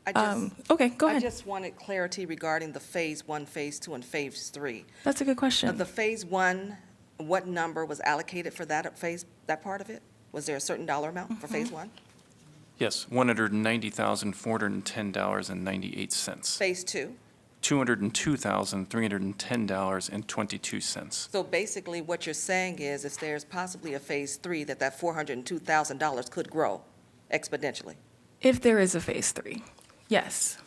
Okay, go I ahead. just wanted clarity regarding the Phase 1, Phase 2, and Phase 3. That's a good question. Of the Phase 1, what number was allocated for that part of it? Was there a certain dollar amount for Phase 1? Yes, $190,410.98. Phase 2? $202,310.22. So basically, what you're saying is if there's possibly a Phase 3, that $402,000 could grow exponentially. If there is a phase 3, yes.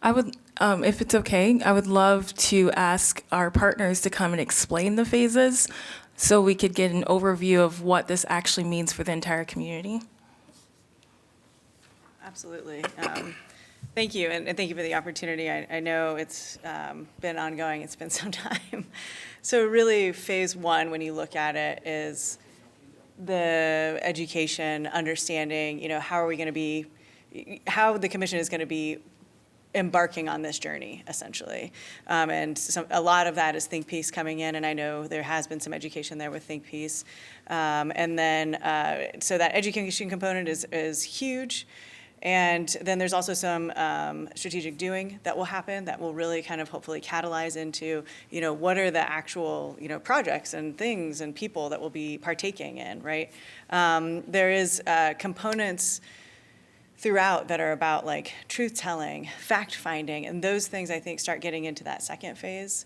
I would, if it's okay, I would love to ask our partners to come and explain the phases so we could get an overview of what this actually means for the entire community. Absolutely. Thank you, and thank you for the opportunity. I know it's been ongoing, it's been some time. So really, Phase 1, when you look at it, is the education, understanding, how are we going to be, how the commission is going to be embarking on this journey, essentially. And a lot of that is Think Piece coming in, and I know there has been some education there with Think Piece. And then, so that education component is huge. And then there's also some strategic doing that will happen that will really kind of hopefully catalyze into, what are the actual, projects and things and people that will be partaking in, right? There is components throughout that are about like truth-telling, fact-finding, and those things I think start getting into that second phase.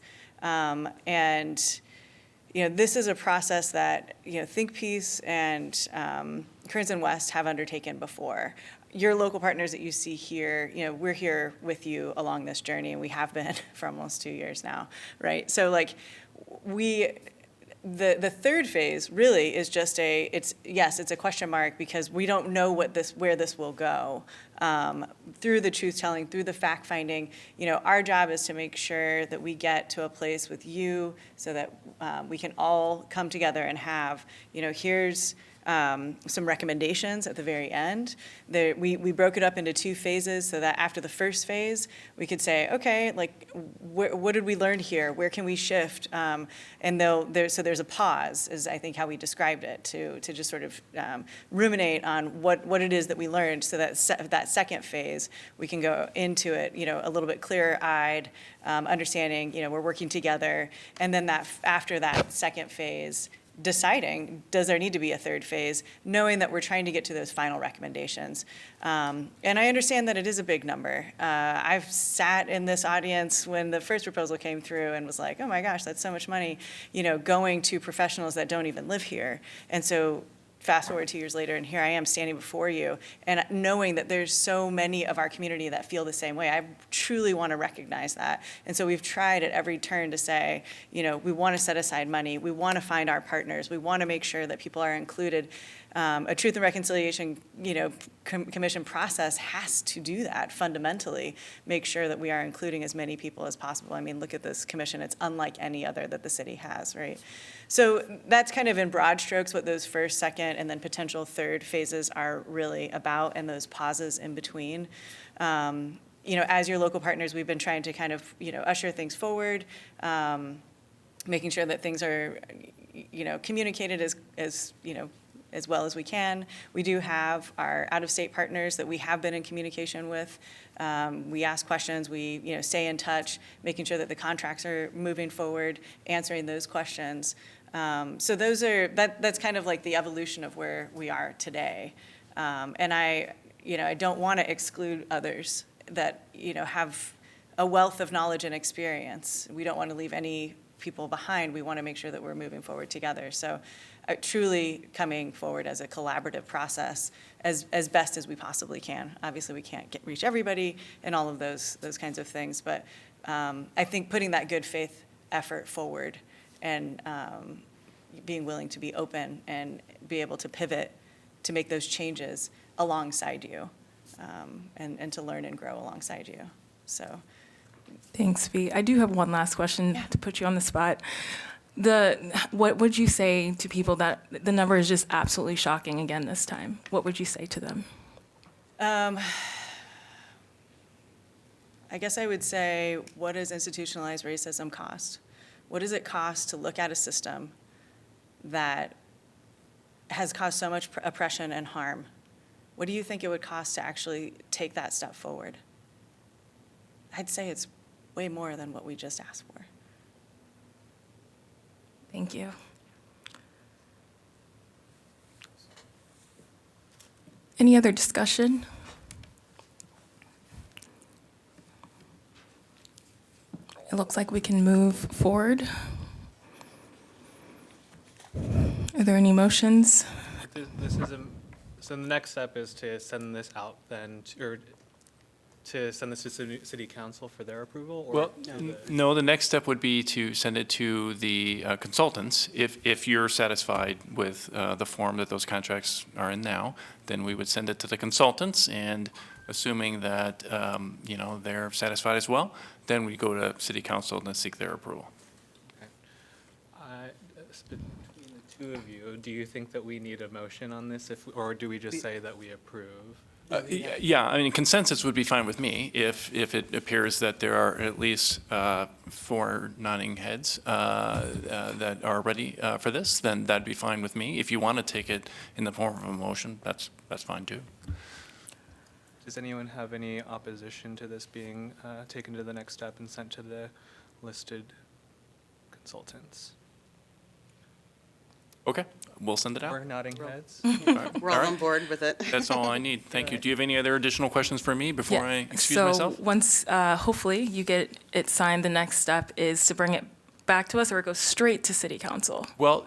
This is a process that, Think Peace and Kearns and West have undertaken before. Your local partners that you see here, we're here with you along this journey, and we have been for almost 2 years now, right? So like the third phase really is just it's a question mark because we don't know where this will go. Through the truth-telling, through the fact-finding, our job is to make sure that we get to a place with you so that we can all come together and have, here's some recommendations at the very end. We broke it up into 2 phases so that after the first phase, we could say, okay, like, what did we learn here? Where can we shift? So there's a pause, is I think how we described it, to just sort of ruminate on what it is that we learned, so that that second phase, we can go into it, a little bit clearer-eyed, understanding, we're working together, and then after that second phase, deciding, does there need to be a third phase, knowing that we're trying to get to those final recommendations. And I understand that it is a big number. I've sat in this audience when the first proposal came through and was like, oh my gosh, that's so much money, going to professionals that don't even live here. And so fast forward 2 years later, and here I am standing before you, and knowing that there's so many of our community that feel the same way. I truly want to recognize that. And so we've tried at every turn to say, we want to set aside money. We want to find our partners. We want to make sure that people are included. A Truth and Reconciliation, commission process has to do that fundamentally, make sure that we are including as many people as possible. I mean, look at this commission. It's unlike any other that the city has, right? So that's kind of in broad strokes what those first, second, and then potential third phases are really about, and those pauses in between. As your local partners, we've been trying to kind of, usher things forward, making sure that things are, communicated as well as we can. We do have our out-of-state partners that we have been in communication with. We ask questions, we stay in touch, making sure that the contracts are moving forward, answering those questions. So that's kind of like the evolution of where we are today. And I don't want to exclude others that have a wealth of knowledge and experience. We don't want to leave any people behind. We want to make sure that we're moving forward together. So truly coming forward as a collaborative process as best as we possibly can. Obviously, we can't reach everybody and all of those kinds of things, but I think putting that good faith effort forward and being willing to be open and be able to pivot to make those changes alongside you, and to learn and grow alongside you. So. Thanks, Vee. I do have one last question to put you on the spot. What would you say to people that the number is just absolutely shocking again this time? What would you say to them? I guess I would say, what does institutionalized racism cost? What does it cost to look at a system that has caused so much oppression and harm? What do you think it would cost to actually take that step forward? I'd say it's way more than what we just asked for. Thank you. Any other discussion? It looks like we can move forward. Are there any motions? So the next step is to send this out then, or to send this to city council for their approval? Or Well, no, the next step would be to send it to the consultants. If you're satisfied with the form that those contracts are in now, then we would send it to the consultants, and assuming that, they're satisfied as well, then we go to city council and seek their approval. Okay. Between the two of you, do you think that we need a motion on this, or do we just say that we approve? Yeah, I mean, consensus would be fine with me if it appears that there are at least 4 nodding heads that are ready for this, then that'd be fine with me. If you want to take it in the form of a motion, that's fine too. Does anyone have any opposition to this being taken to the next step and sent to the listed consultants? Okay, we'll send it out. We're nodding heads. We're all on board with it. That's all I need. Thank you. Do you have any other additional questions for me before I excuse myself? So once, hopefully, you get it signed, the next step is to bring it back to us, or it goes straight to city council? Well,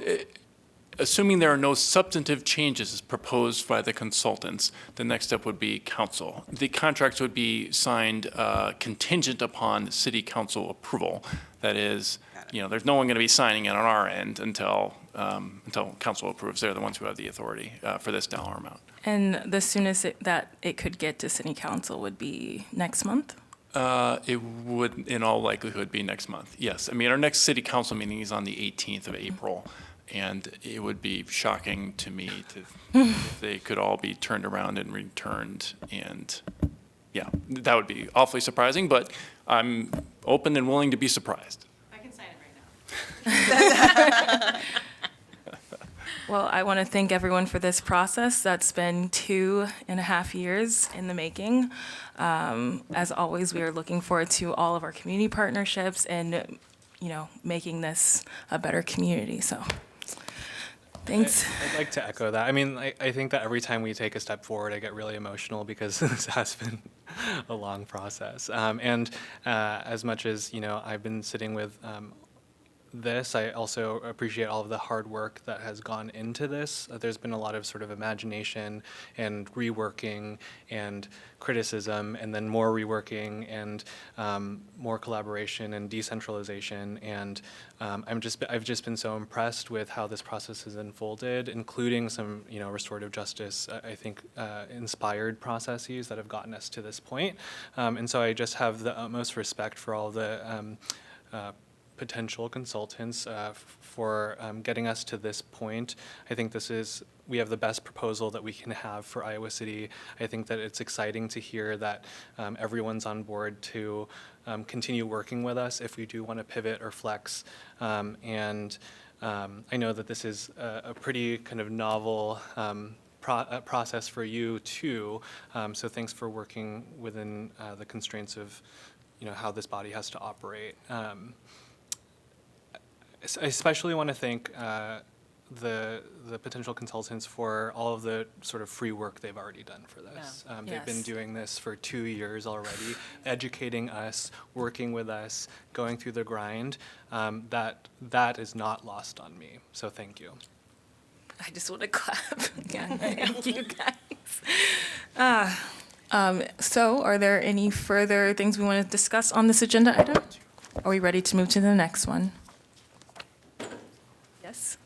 assuming there are no substantive changes proposed by the consultants, the next step would be council. The contracts would be signed contingent upon city council approval. That is, there's no one going to be signing it on our end until council approves. They're the ones who have the authority for this dollar amount. And the soonest that it could get to city council would be next month? It would, in all likelihood, be next month, yes. I mean, our next city council meeting is on the 18th of April, and it would be shocking to me if they could all be turned around and returned, and yeah, that would be awfully surprising, but I'm open and willing to be surprised. I can sign it right now. Well, I want to thank everyone for this process. That's been 2.5 years in the making. As always, we are looking forward to all of our community partnerships and, making this a better community. So, thanks. I'd like to echo that. I mean, I think that every time we take a step forward, I get really emotional because this has been a long process. And as much as, I've been sitting with this, I also appreciate all of the hard work that has gone into this. There's been a lot of sort of imagination and reworking and criticism, and then more reworking and more collaboration and decentralization. And I've just been so impressed with how this process has unfolded, including some restorative justice, I think, inspired processes that have gotten us to this point. And so I just have the utmost respect for all the potential consultants for getting us to this point. I think we have the best proposal that we can have for Iowa City. I think that it's exciting to hear that everyone's on board to continue working with us if we do want to pivot or flex. And I know that this is a pretty kind of novel process for you too. So thanks for working within the constraints of how this body has to operate. I especially want to thank the potential consultants for all of the sort of free work they've already done for this. They've been Yes. doing this for 2 years already, educating us, working with us, going through the grind. That is not lost on me. So thank you. I just want to clap. Thank you, guys. So are there any further things we want to discuss on this agenda item? Are we ready to move to the next one? Yes?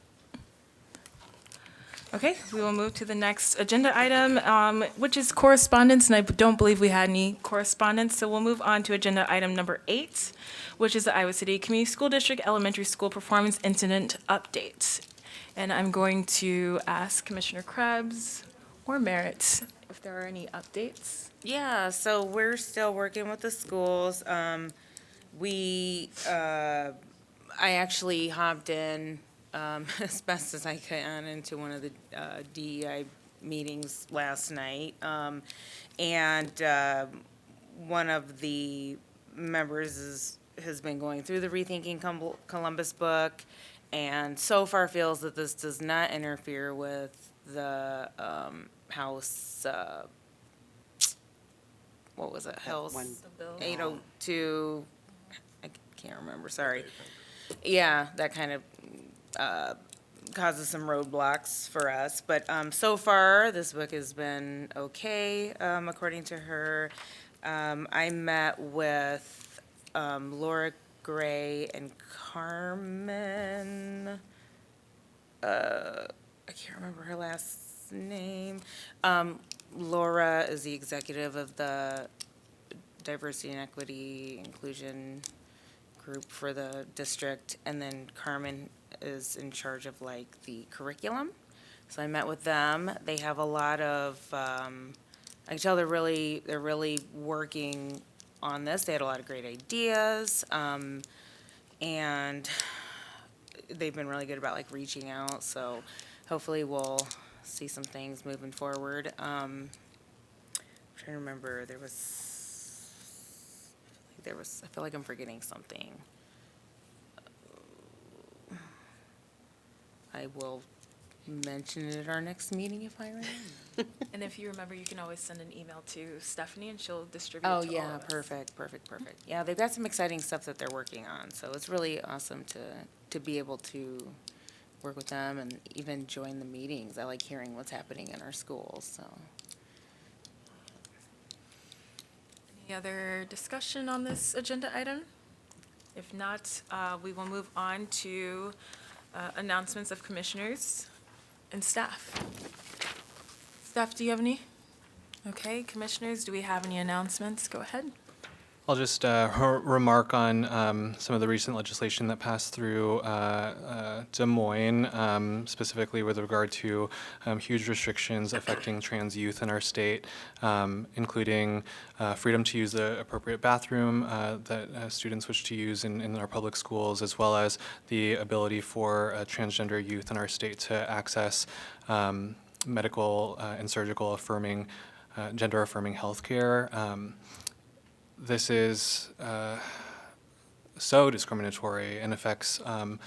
Okay, we will move to the next agenda item, which is correspondence, and I don't believe we had any correspondence, so we'll move on to agenda item number 8, which is the Iowa City Community School District Elementary School Performance Incident Update. And I'm going to ask Commissioner Krebs or Merritt if there are any updates. Yeah, so we're still working with the schools. I actually hopped in as best as I can into one of the DEI meetings last night. And one of the members has been going through the Rethinking Columbus book, and so far feels that this does not interfere with the House, what was it, House 802, I can't remember, sorry. Yeah, that kind of causes some roadblocks for us. But so far, this book has been okay, according to her. I met with Laura Gray and Carmen. I can't remember her last name. Laura is the executive of the Diversity and Equity Inclusion group for the district, and then Carmen is in charge of like the curriculum. So I met with them. They have a lot of, I can tell they're really working on this. They had a lot of great ideas, and they've been really good about like reaching out. So hopefully we'll see some things moving forward. trying to remember, I feel like I'm forgetting something. I will mention it at our next meeting if I remember. And if you remember, you can always send an email to Stephanie and she'll distribute Oh, it to all yeah, of us. perfect. Yeah, they've got some exciting stuff that they're working on, so it's really awesome to be able to work with them and even join the meetings. I like hearing what's happening in our schools, so. Any other discussion on this agenda item? If not, we will move on to announcements of commissioners and staff. Staff, do you have any? Okay, commissioners, do we have any announcements? Go ahead. I'll just remark on some of the recent legislation that passed through Des Moines, specifically with regard to huge restrictions affecting trans youth in our state, including freedom to use the appropriate bathroom that students wish to use in our public schools, as well as the ability for transgender youth in our state to access medical and surgical affirming, gender-affirming health care. This is so discriminatory and affects a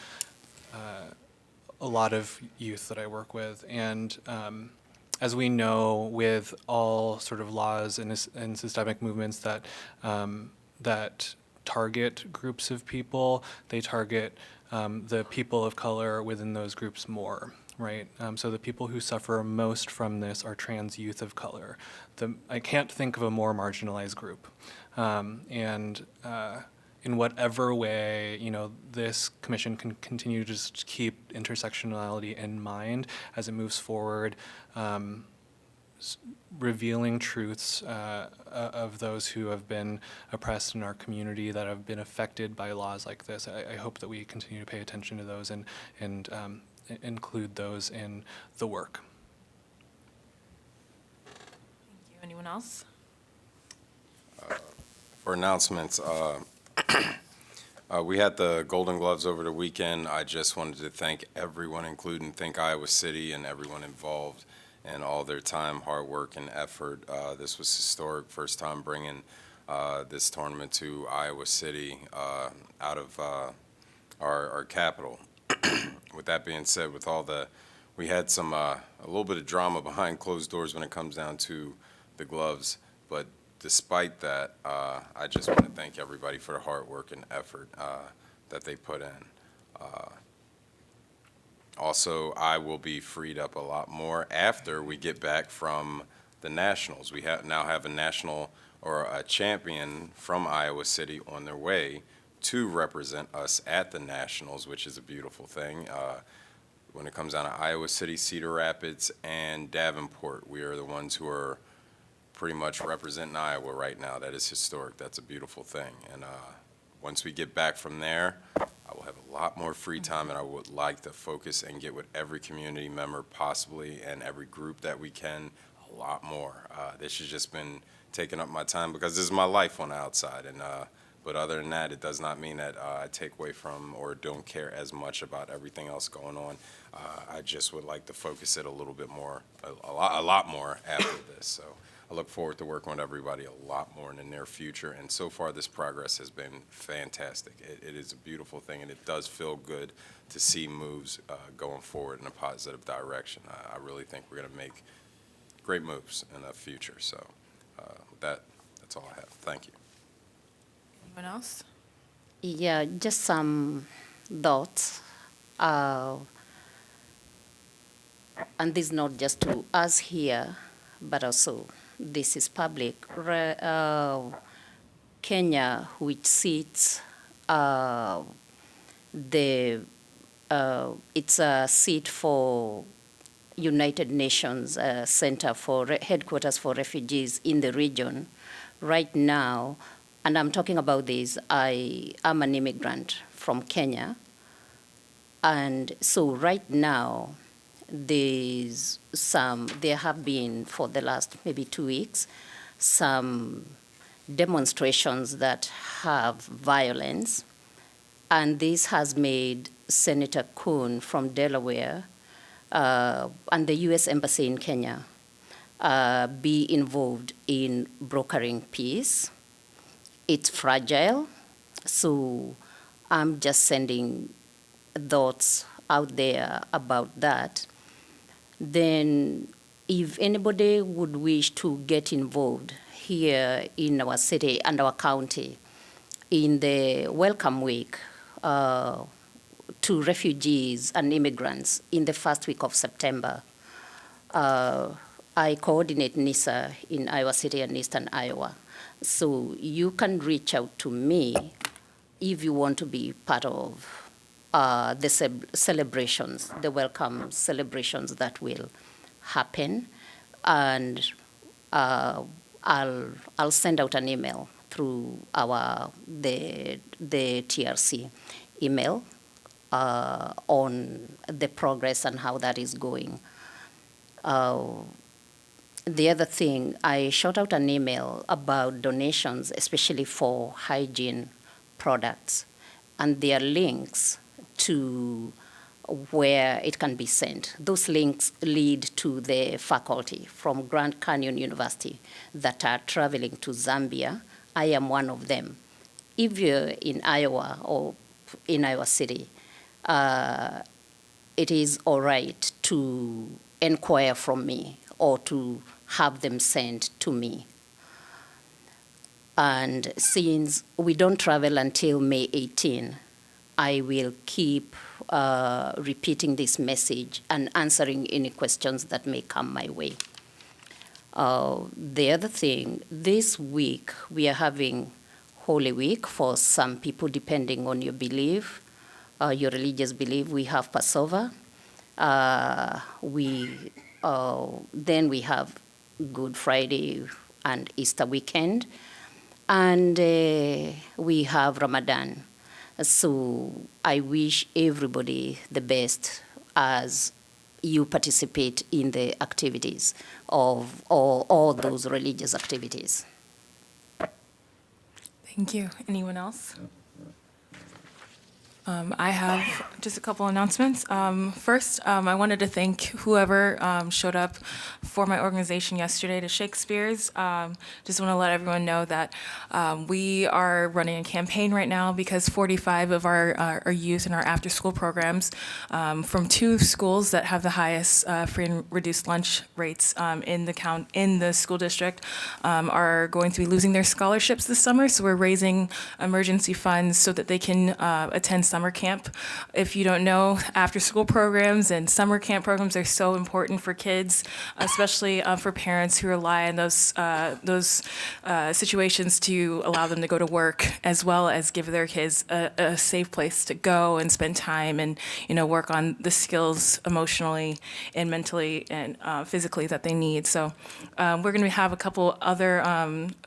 lot of youth that I work with. And as we know, with all sort of laws and systemic movements that that target groups of people, they target the people of color within those groups more. Right, so the people who suffer most from this are trans youth of color. I can't think of a more marginalized group, and in whatever way, this commission can continue to just keep intersectionality in mind as it moves forward, revealing truths of those who have been oppressed in our community, that have been affected by laws like this. I hope that we continue to pay attention to those and include those in the work. Thank you. Anyone else? For announcements, we had the Golden Gloves over the weekend. I just wanted to thank everyone, including Think Iowa City, and everyone involved in all their time, hard work, and effort. This was historic, first time bringing this tournament to Iowa City out of our capital. With that being said, we had a little bit of drama behind closed doors when it comes down to the gloves, but despite that, I just want to thank everybody for the hard work and effort that they put in. Also, I will be freed up a lot more after we get back from the Nationals. We now have a national or a champion from Iowa City on their way to represent us at the Nationals, which is a beautiful thing. When it comes down to Iowa City, Cedar Rapids, and Davenport, we are the ones who are pretty much representing Iowa right now. That is historic. That's a beautiful thing. And once we get back from there, I will have a lot more free time, and I would like to focus and get with every community member possibly and every group that we can a lot more. This has just been taking up my time because this is my life on the outside. And but other than that, it does not mean that I take away from or don't care as much about everything else going on. I just would like to focus it a little bit more, a lot more after this. So I look forward to working with everybody a lot more in the near future. And so far, this progress has been fantastic. It is a beautiful thing, and it does feel good to see moves going forward in a positive direction. I really think we're going to make great moves in the future. So with that's all I have. Thank you. Anyone else? Yeah, just some thoughts. And this is not just to us here, but also this is public. Kenya, which sits it's a seat for United Nations Center for Headquarters for Refugees in the region. Right now, and I'm talking about this, I am an immigrant from Kenya. And so right now, there have been, for the last maybe 2 weeks, some demonstrations that have violence. And this has made Senator Kuhn from Delaware and the U.S. Embassy in Kenya be involved in brokering peace. It's fragile, so I'm just sending thoughts out there about that. Then if anybody would wish to get involved here in our city and our county in the Welcome Week to refugees and immigrants in the first week of September, I coordinate NISA in Iowa City and Eastern Iowa. So you can reach out to me if you want to be part of the celebrations, the welcome celebrations that will happen. And I'll send out an email through the TRC email on the progress and how that is going. The other thing, I shot out an email about donations, especially for hygiene products, and there are links to where it can be sent. Those links lead to the faculty from Grand Canyon University that are traveling to Zambia. I am one of them. If you're in Iowa or in Iowa City, it is all right to inquire from me or to have them sent to me. And since we don't travel until May 18, I will keep repeating this message and answering any questions that may come my way. The other thing, this week we are having Holy Week for some people, depending on your belief, your religious belief. We have Passover. Then we have Good Friday and Easter weekend. And we have Ramadan. So I wish everybody the best as you participate in the activities of all those religious activities. Thank you. Anyone else? I have just a couple announcements. First, I wanted to thank whoever showed up for my organization yesterday to Shakespeare's. Just want to let everyone know that we are running a campaign right now because 45 of our youth in our after-school programs from 2 schools that have the highest free and reduced lunch rates in the school district are going to be losing their scholarships this summer. So we're raising emergency funds so that they can attend summer camp. If you don't know, after-school programs and summer camp programs are so important for kids, especially for parents who rely on those situations to allow them to go to work, as well as give their kids a safe place to go and spend time and work on the skills emotionally and mentally and physically that they need. So we're going to have a couple other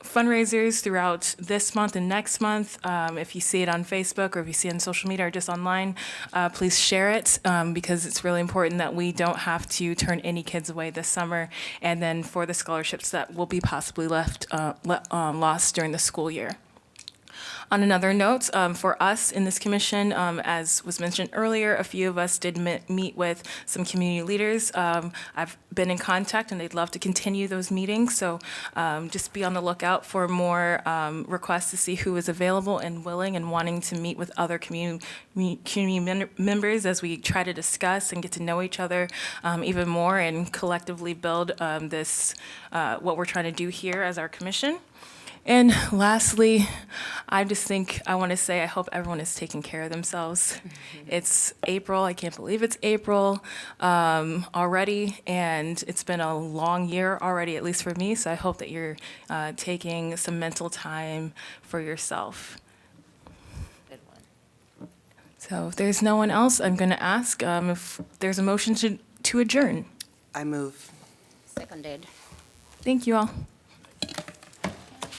fundraisers throughout this month and next month. If you see it on Facebook or if you see it on social media or just online, please share it because it's really important that we don't have to turn any kids away this summer, and then for the scholarships that will be possibly lost during the school year. On another note, for us in this commission, as was mentioned earlier, a few of us did meet with some community leaders. I've been in contact and they'd love to continue those meetings. So just be on the lookout for more requests to see who is available and willing and wanting to meet with other community members as we try to discuss and get to know each other even more and collectively build what we're trying to do here as our commission. And lastly, I want to say I hope everyone is taking care of themselves. It's April. I can't believe it's April already, and it's been a long year already, at least for me, so I hope that you're taking some mental time for yourself. Good one. So if there's no one else, I'm going to ask if there's a motion to adjourn. I move. Seconded. Thank you all.